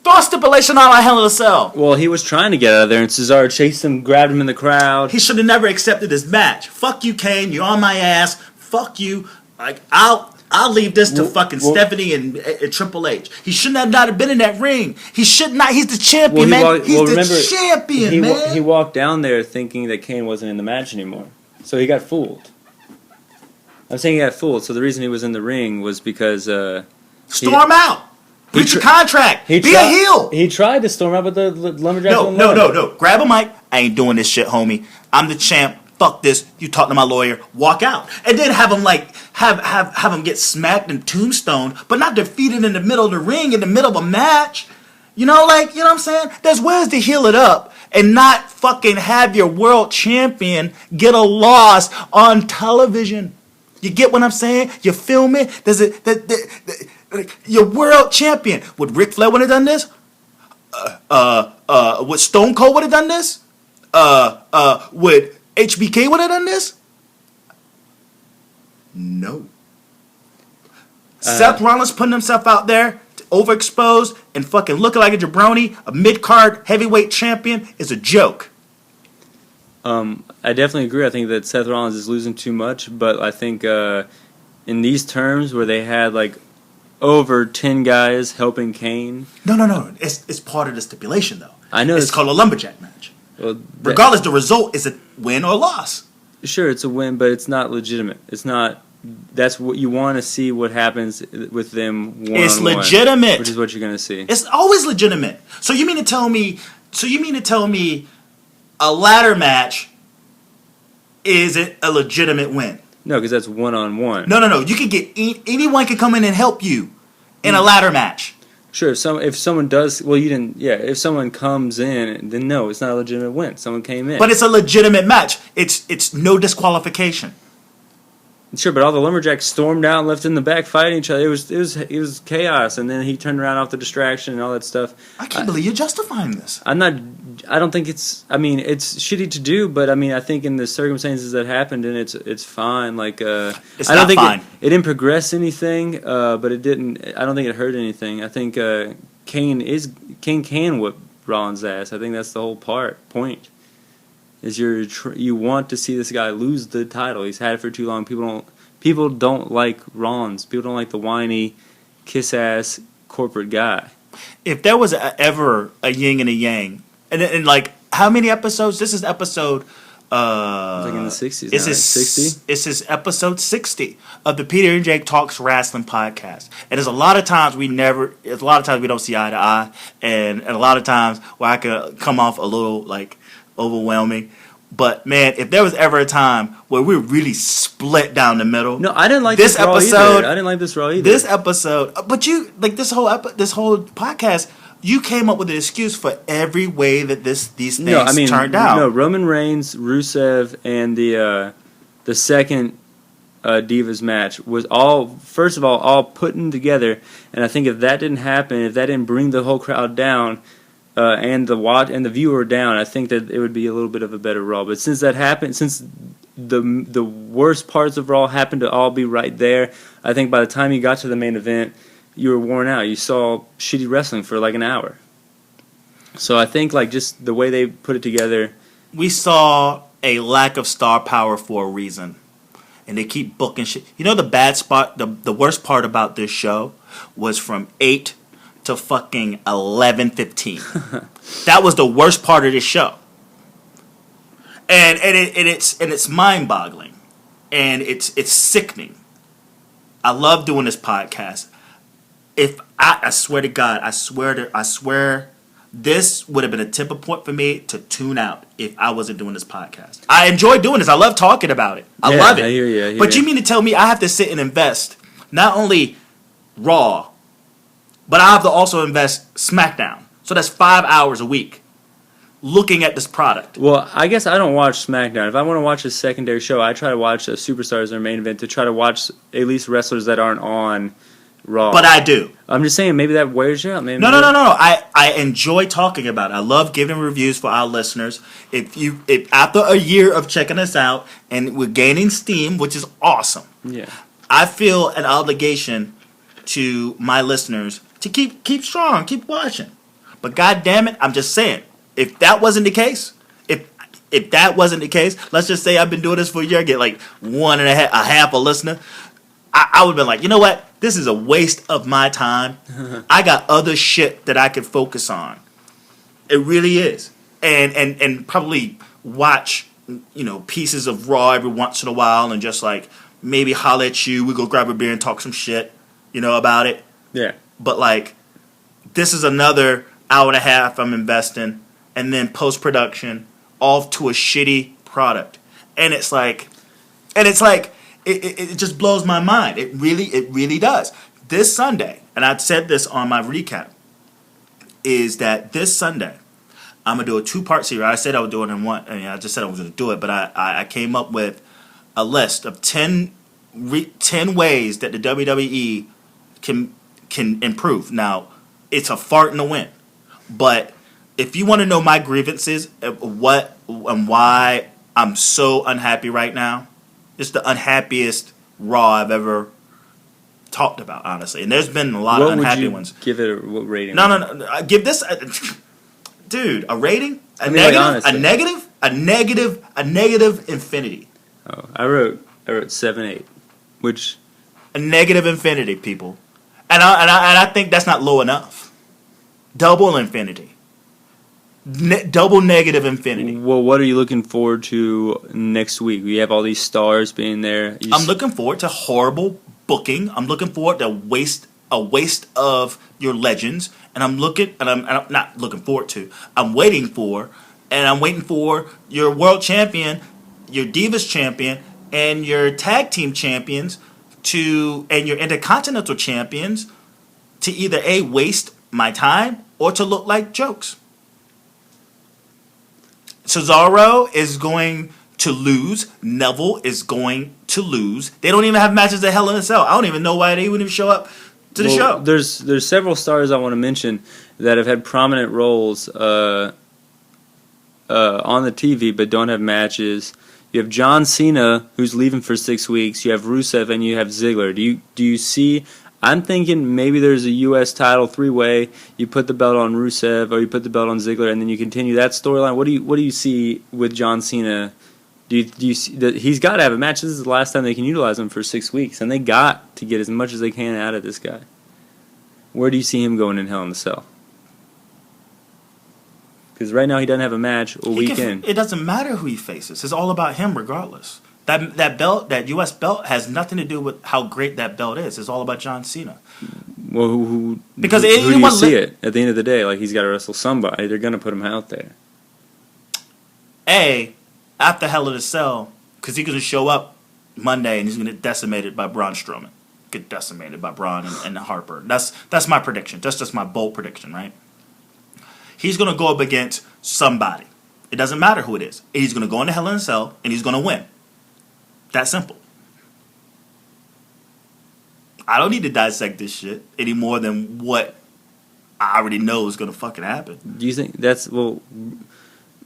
Throw a stipulation on Hell in a Cell. Well, he was trying to get out of there, and Cesaro chased him, grabbed him in the crowd. He should have never accepted this match. Fuck you, Kane. You're on my ass. Fuck you. Like, I'll leave this to fucking Stephanie and Triple H. He should not have been in that ring. He should not. He's the champion, man. He's the champion, man. He walked down there thinking that Kane wasn't in the match anymore. So he got fooled. I'm saying he got fooled. So the reason he was in the ring was because... Storm out. Breach your contract. Be a heel. He tried to storm out, but the lumberjack... No. Grab a mic. I ain't doing this shit, homie. I'm the champ. Fuck this. You talk to my lawyer. Walk out. And then have him have him get smacked and tombstoned, but not defeated in the middle of the ring, in the middle of a match. You know what I'm saying? There's ways to heal it up and not fucking have your world champion get a loss on television. You get what I'm saying? You feel me? Your world champion. Would Ric Flair would have done this? Would Stone Cold would have done this? Would HBK would have done this? No. Seth Rollins putting himself out there, overexposed, and fucking looking like a jabroni, a mid-card heavyweight champion, is a joke. I definitely agree. I think that Seth Rollins is losing too much, but I think in these terms where they had like over 10 guys helping Kane. No. It's part of the stipulation, though. I know. It's called a lumberjack match. Well, regardless, the result is a win or loss. Sure, it's a win, but it's not legitimate. It's not. That's what you want to see. What happens with them? It's legitimate, which is what you're going to see. It's always legitimate. So you mean to tell me a ladder match isn't a legitimate win? No, because that's one-on-one. No. You can get anyone can come in and help you in a ladder match. Sure, if someone does, well, you didn't. Yeah, if someone comes in, then no, it's not a legitimate win. Someone came in, but it's a legitimate match. It's no disqualification. Sure, but all the lumberjacks stormed out and left in the back fighting each other. It was chaos, and then he turned around off the distraction and all that stuff. I can't believe you're justifying this. I don't think it's. I mean, it's shitty to do, but I mean, I think in the circumstances that happened, and it's fine. Like, it's I don't not think fine. It didn't progress anything, but it didn't. I don't think it hurt anything. I think Kane can whip Rollins' ass. I think that's the whole point. Is you want to see this guy lose the title. He's had it for too long. People don't like Rollins. People don't like the whiny, kiss-ass corporate guy. If there was ever a yin and a yang, and like how many episodes? This is episode. Like in the 60s. This is 60. This is episode 60 of the Peter and Jake Talks Wrasslin podcast. And there's a lot of times we don't see eye to eye, and a lot of times where I could come off a little like overwhelming. But man, if there was ever a time where we really split down the middle, no, I didn't like this episode. Either. I didn't like this Raw either. This episode, but you like this whole podcast. You came up with an excuse for every way that these things turned out. No, Roman Reigns, Rusev, and the second Divas match was all putting together. And I think if that didn't happen, if that didn't bring the whole crowd down, and the viewer down, I think that it would be a little bit of a better Raw. But since that happened, since the worst parts of Raw happened to all be right there, I think by the time you got to the main event, you were worn out. You saw shitty wrestling for like an hour. So I think like just the way they put it together, we saw a lack of star power for a reason, and they keep booking shit. You know the bad spot, the worst part about this show was from 8 to fucking 11:15. That was the worst part of this show, and it's mind boggling, and it's sickening. I love doing this podcast. If I swear to God, I swear, this would have been a tipping point for me to tune out if I wasn't doing this podcast. I enjoy doing this. I love talking about it. I love it. I hear you. But you mean to tell me I have to sit and invest not only Raw, but I have to also invest SmackDown. So that's 5 hours a week. looking at this product. Well, I guess I don't watch SmackDown. If I want to watch a secondary show, I try to watch a Superstars or main event to try to watch at least wrestlers that aren't on Raw. But I do. I'm just saying, maybe that wears you out. Maybe No. I enjoy talking about it. I love giving reviews for our listeners. If after a year of checking us out and we're gaining steam, which is awesome. Yeah. I feel an obligation to my listeners to keep strong, keep watching. But God damn it, I'm just saying, if that wasn't the case, if that wasn't the case, let's just say I've been doing this for a year, I get like a half a listener. I would have been like, you know what? This is a waste of my time. I got other shit that I could focus on. It really is. And probably watch, pieces of Raw every once in a while and just like maybe holler at you. We go grab a beer and talk some shit, about it. Yeah. But like, this is another hour and a half I'm investing, and then post-production off to a shitty product. And it's like, it just blows my mind. It really does. This Sunday, and I said this on my recap, is that this Sunday, I'm going to do a 2-part series. I said I would do it in one. I just said I was going to do it, but I came up with a list of 10 ways that the WWE can improve. Now, it's a fart in the wind. But if you want to know my grievances, what and why I'm so unhappy right now, it's the unhappiest Raw I've ever talked about, honestly. And there's been a lot of unhappy ones. Give it what rating? No. Give this, dude, a rating? A negative infinity. Oh, I wrote 7-8, which a negative infinity, people, and I think that's not low enough. Double infinity. Double negative infinity. Well, what are you looking forward to next week? We have all these stars being there. I'm looking forward to horrible booking. I'm looking forward to a waste of your legends, and I'm not looking forward to. I'm waiting for your world champion, your Divas champion, and your tag team champions and your intercontinental champions to either waste my time or to look like jokes. Cesaro is going to lose. Neville is going to lose. They don't even have matches at Hell in a Cell. I don't even know why they wouldn't even show up to the show. There's several stars I want to mention that have had prominent roles on the TV but don't have matches. You have John Cena, who's leaving for 6 weeks. You have Rusev, and you have Ziggler. Do you see? I'm thinking maybe there's a U.S. title 3-way. You put the belt on Rusev, or you put the belt on Ziggler, and then you continue that storyline. What do you see with John Cena? Do you see that he's got to have a match? This is the last time they can utilize him for 6 weeks, and they got to get as much as they can out of this guy. Where do you see him going in Hell in a Cell? Because right now he doesn't have a match a weekend. It doesn't matter who he faces. It's all about him regardless. That belt, that U.S. belt, has nothing to do with how great that belt is. It's all about John Cena. Well, who do you see it? At the end of the day, like, he's got to wrestle somebody. They're going to put him out there. After Hell in a Cell, because he's going to show up Monday and he's going to get decimated by Braun Strowman. Get decimated by Braun and Harper. That's my prediction. That's just my bold prediction, right? He's going to go up against somebody. It doesn't matter who it is. He's going to go into Hell in a Cell and he's going to win. That simple. I don't need to dissect this shit any more than what I already know is going to fucking happen. Do you think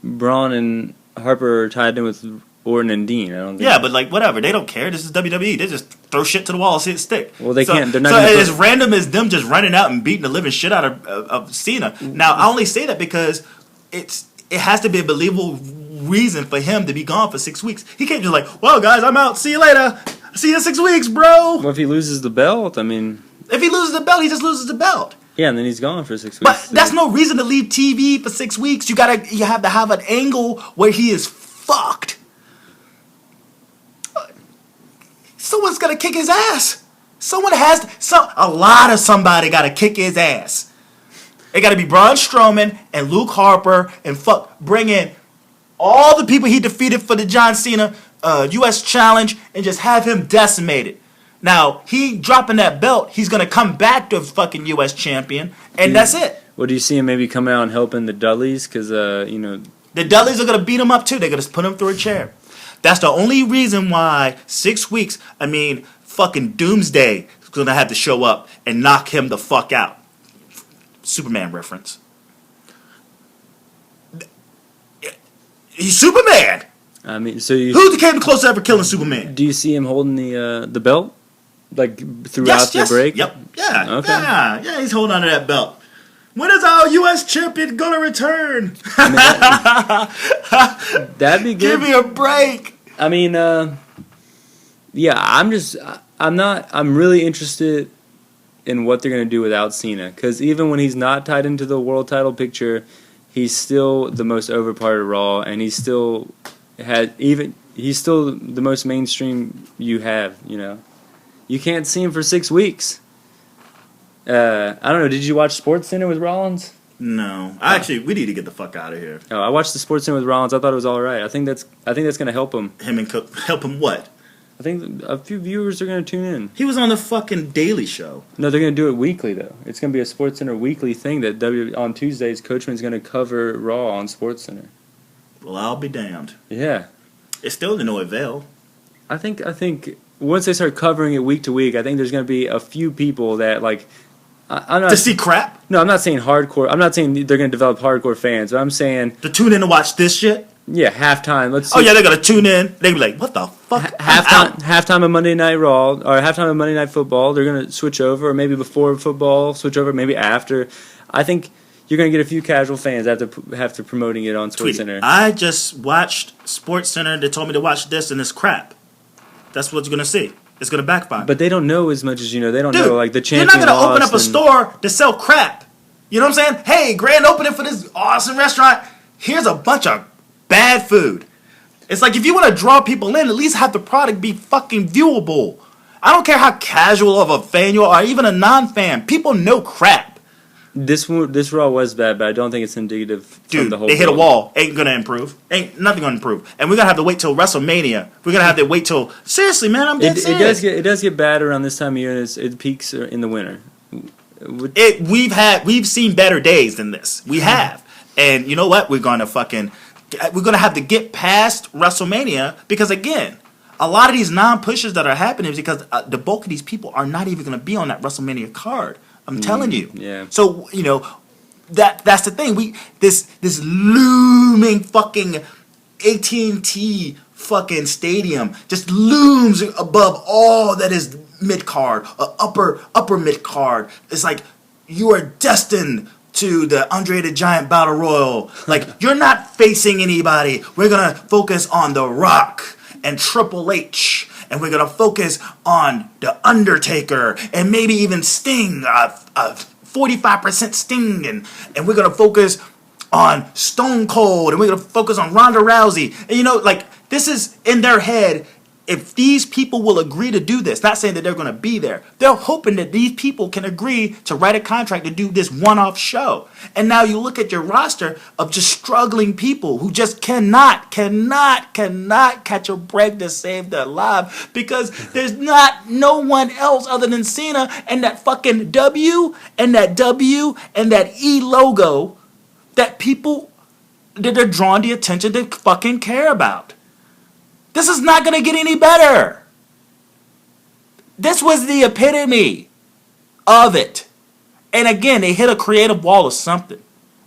Braun and Harper are tied in with Orton and Dean? I don't think. Yeah, but like whatever, they don't care. This is WWE. They just throw shit to the wall and see it stick. Well, they can't. They're not. So as random as them just running out and beating the living shit out of Cena. Now I only say that because it has to be a believable reason for him to be gone for 6 weeks. He can't just like, well, guys, I'm out. See you later. See you in 6 weeks, bro. Well, if he loses the belt, I mean, if he loses the belt, he just loses the belt. Yeah, and then he's gone for 6 weeks. But that's no reason to leave TV for 6 weeks. You have to have an angle where he is fucked. Someone's gotta kick his ass. A lot of somebody gotta kick his ass. It gotta be Braun Strowman and Luke Harper and bring in all the people he defeated for the John Cena U.S. Challenge and just have him decimated. Now, he dropping that belt, he's going to come back to fucking U.S. champion, and that's it. Well, do you see him maybe coming out and helping the Dudleys? Because, The Dudleys are going to beat him up, too. They're going to put him through a chair. That's the only reason why 6 weeks, fucking Doomsday is going to have to show up and knock him the fuck out. Superman reference. He's Superman! Who came close to ever killing Superman? Do you see him holding the belt? Like, throughout the break? Yep. Yeah. Okay. Yeah, he's holding on to that belt. When is our U.S. champion going to return? That'd be good. Give me a break. I'm really interested in what they're going to do without Cena. Because even when he's not tied into the world title picture, he's still the most over part of Raw, and he's still the most mainstream you have, You can't see him for 6 weeks. I don't know. Did you watch SportsCenter with Rollins? No, we need to get the fuck out of here. Oh, I watched the SportsCenter with Rollins. I thought it was all right. I think that's going to help him. Help him what? I think a few viewers are going to tune in. He was on the fucking Daily Show. No, they're going to do it weekly though. It's going to be a SportsCenter weekly thing that on Tuesdays, Coachman's going to cover Raw on SportsCenter. Well, I'll be damned. Yeah, it's still to no avail. I think once they start covering it week to week, I think there's going to be a few people that like. I'm not to see crap? No, I'm not saying hardcore. I'm not saying they're going to develop hardcore fans, but I'm saying to tune in to watch this shit. Yeah, halftime. Let's see. Oh yeah, they're gonna tune in. They be like, "What the fuck?" Halftime of Monday Night Raw or halftime of Monday Night Football. They're gonna switch over, or maybe before football, switch over, maybe after. I think you're gonna get a few casual fans after promoting it on SportsCenter. I just watched SportsCenter. They told me to watch this and this crap. That's what you're gonna see. It's gonna backfire. But they don't know as much as you know. They don't know like the champion. You're not gonna open up a store to sell crap. You know what I'm saying? Hey, grand opening for this awesome restaurant. Here's a bunch of bad food. It's like if you want to draw people in, at least have the product be fucking viewable. I don't care how casual of a fan you are, or even a non-fan. People know crap. This Raw was bad, but I don't think it's indicative from the whole. They hit a wall. Ain't gonna improve. Ain't nothing gonna improve. And we're gonna have to wait till WrestleMania. We're gonna have to wait till. Seriously, man, I'm dead serious. It does get bad around this time of year, and it peaks in the winter. We've seen better days than this. We have, and you know what? We're gonna have to get past WrestleMania because again, a lot of these non-pushes that are happening is because the bulk of these people are not even gonna be on that WrestleMania card. I'm telling you. Yeah. So that's the thing. This looming fucking AT&T fucking stadium just looms above all that is mid card, upper mid card. It's like you are destined to the Andre the Giant Battle Royal. Like you're not facing anybody. We're gonna focus on The Rock and Triple H. And we're going to focus on The Undertaker and maybe even Sting, 45% Sting. And we're going to focus on Stone Cold. And we're going to focus on Ronda Rousey. And this is in their head. If these people will agree to do this, not saying that they're going to be there, they're hoping that these people can agree to write a contract to do this one-off show. And now you look at your roster of just struggling people who just cannot catch a break to save their life because there's no one else other than Cena and that fucking W and that E logo that people that they're drawing the attention to fucking care about. This is not going to get any better. This was the epitome of it. And again, they hit a creative wall of something.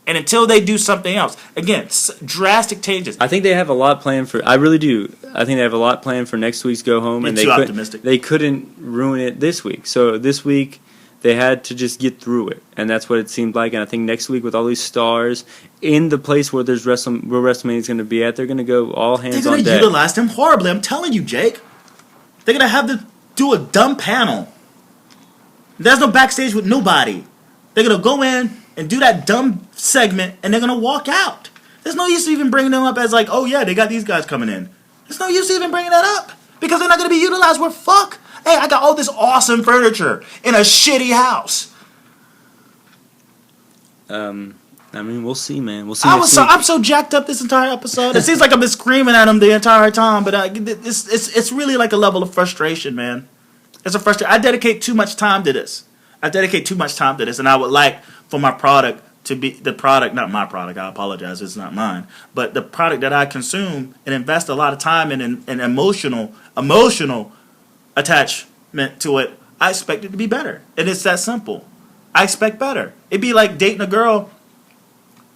And until they do something else, again, drastic changes. I think they have a lot planned for. I really do. I think they have a lot planned for next week's Go Home, and they couldn't ruin it this week. So this week they had to just get through it, and that's what it seemed like. And I think next week with all these stars in the place where where WrestleMania is going to be at, they're going to go all hands on deck. They're going to utilize them horribly. I'm telling you, Jake. They're going to have to do a dumb panel. There's no backstage with nobody. They're going to go in and do that dumb segment, and they're going to walk out. There's no use even bringing them up as like, oh, yeah, they got these guys coming in. There's no use even bringing that up because they're not going to be utilized. We're fuck. Hey, I got all this awesome furniture in a shitty house. We'll see, man. We'll see. I'm so jacked up this entire episode. It seems like I've been screaming at him the entire time, but it's really like a level of frustration, man. It's a frustration. I dedicate too much time to this. And I would like for my product to be the product, not my product, I apologize, it's not mine, but the product that I consume and invest a lot of time in and emotional attachment to it, I expect it to be better. And it's that simple. I expect better. It'd be like dating a girl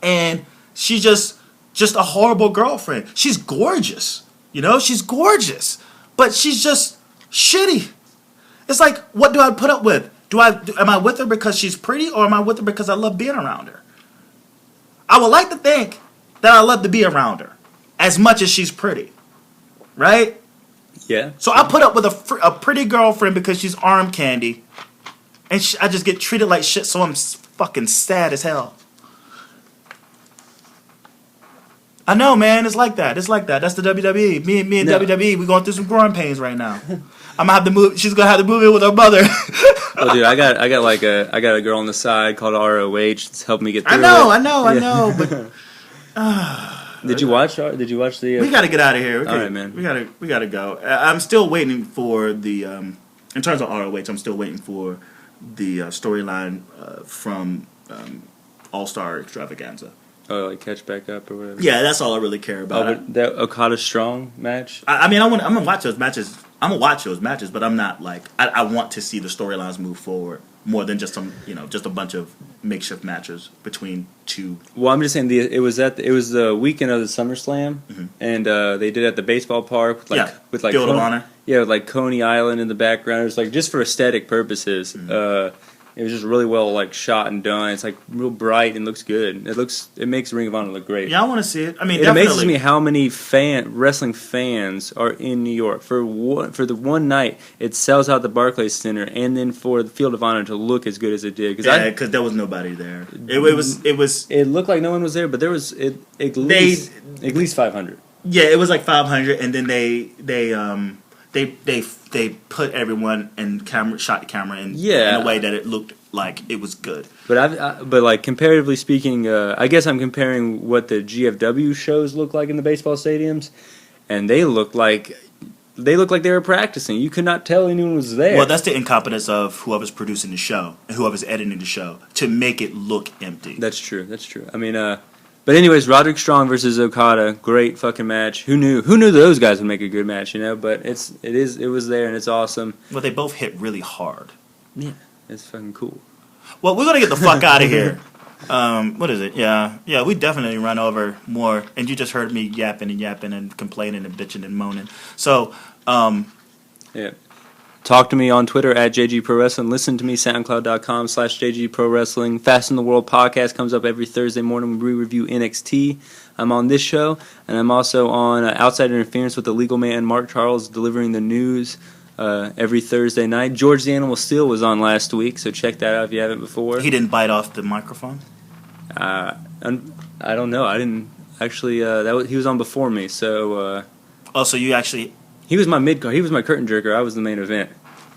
and she's just a horrible girlfriend. She's gorgeous. She's gorgeous. But she's just shitty. It's like, what do I put up with? Am I with her because she's pretty, or am I with her because I love being around her? I would like to think that I love to be around her as much as she's pretty. Right? Yeah. So I put up with a pretty girlfriend because she's arm candy, and I just get treated like shit, so I'm fucking sad as hell. I know, man. It's like that. That's the WWE. Me and WWE, we're going through some growing pains right now. I'm gonna have to move. She's gonna have to move in with her mother. Oh, dude, I got a girl on the side called ROH. It's helped me get through. I know. But Did you watch the? We gotta get out of here. All right, man. We gotta go. I'm still waiting for the. In terms of ROH, I'm still waiting for the storyline from All Star Extravaganza. Oh, like catch back up or whatever. Yeah, that's all I really care about. Oh, but that Okada Strong match. I'm gonna watch those matches. I'm gonna watch those matches, but I'm not like I want to see the storylines move forward more than just just a bunch of makeshift matches between two. Well, I'm just saying it was the weekend of the SummerSlam, and they did it at the baseball park with Field of Honor. Yeah, with like Coney Island in the background. It was like just for aesthetic purposes. It was just really well shot and done. It's like real bright and looks good. It makes Ring of Honor look great. Yeah, I want to see it. I mean, it amazes me how many wrestling fans are in New York for the one night. It sells out the Barclays Center, and then for the Field of Honor to look as good as it did. Because there was nobody there. It was. It looked like no one was there, but there was at least 500. Yeah, it was like 500, and then they put everyone shot the camera in a way that it looked like it was good. But comparatively speaking, I guess I'm comparing what the GFW shows look like in the baseball stadiums, and they look like they were practicing. You could not tell anyone was there. Well, that's the incompetence of whoever's producing the show and whoever's editing the show to make it look empty. That's true. I mean, but anyways, Roderick Strong versus Okada, great fucking match. Who knew those guys would make a good match, But it was there and it's awesome. Well, they both hit really hard. Yeah, it's fucking cool. Well, we're gonna get the fuck out of here. What is it? Yeah, we definitely run over more, and you just heard me yapping and complaining and bitching and moaning. So, yeah. Talk to me on Twitter at JG Pro Wrestling. Listen to me, SoundCloud.com/JG Pro Wrestling. Fast in the World podcast comes up every Thursday morning. We review NXT. I'm on this show, and I'm also on Outside Interference with the Legal Man, Mark Charles, delivering the news every Thursday night. George the Animal Steel was on last week, so check that out if you haven't before. He didn't bite off the microphone? I don't know. I didn't actually. He was on before me, so. So you actually. He was my mid-card. He was my curtain jerker. I was the main event.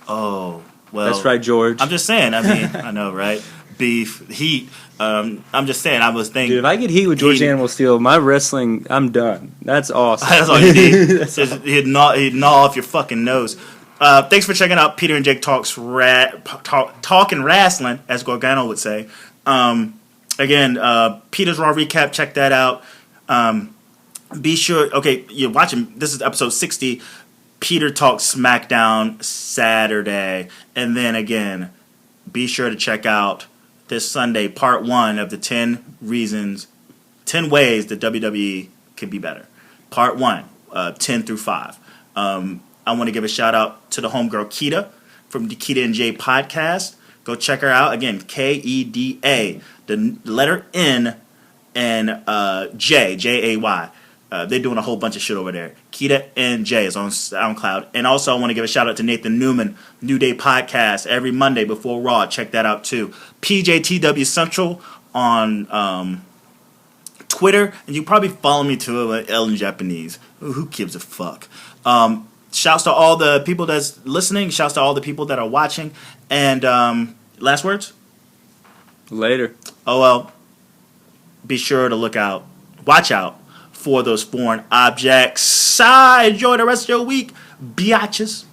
Oh, well. That's right, George. I'm just saying. I mean, I know, right? Beef, heat. I'm just saying. I was thinking. Dude, if I get heat with George Animal Steel, my wrestling, I'm done. That's awesome. That's all you need. He'd gnaw off your fucking nose. Thanks for checking out Peter and Jake talking wrestling, as Gargano would say. Again, Peter's Raw recap. Check that out. Be sure. Okay, you're watching. This is episode 60. Peter talks SmackDown Saturday, and then again, be sure to check out this Sunday part 1 of the 10 ways that WWE can be better. Part 1, 10 through 5. I want to give a shout out to the homegirl Keita from the Keita and J podcast. Go check her out again. KEDA, the letter N and Jay. They're doing a whole bunch of shit over there. Keita and Jay is on SoundCloud. And also I want to give a shout out to Nathan Newman, New Day Podcast, every Monday before Raw. Check that out too. PJTW Central on Twitter. And you probably follow me too at Ellen Japanese. Who gives a fuck? Shouts to all the people that's listening. Shouts to all the people that are watching. And last words? Later. Oh, well, be sure to watch out for those foreign objects. Enjoy the rest of your week, biatches.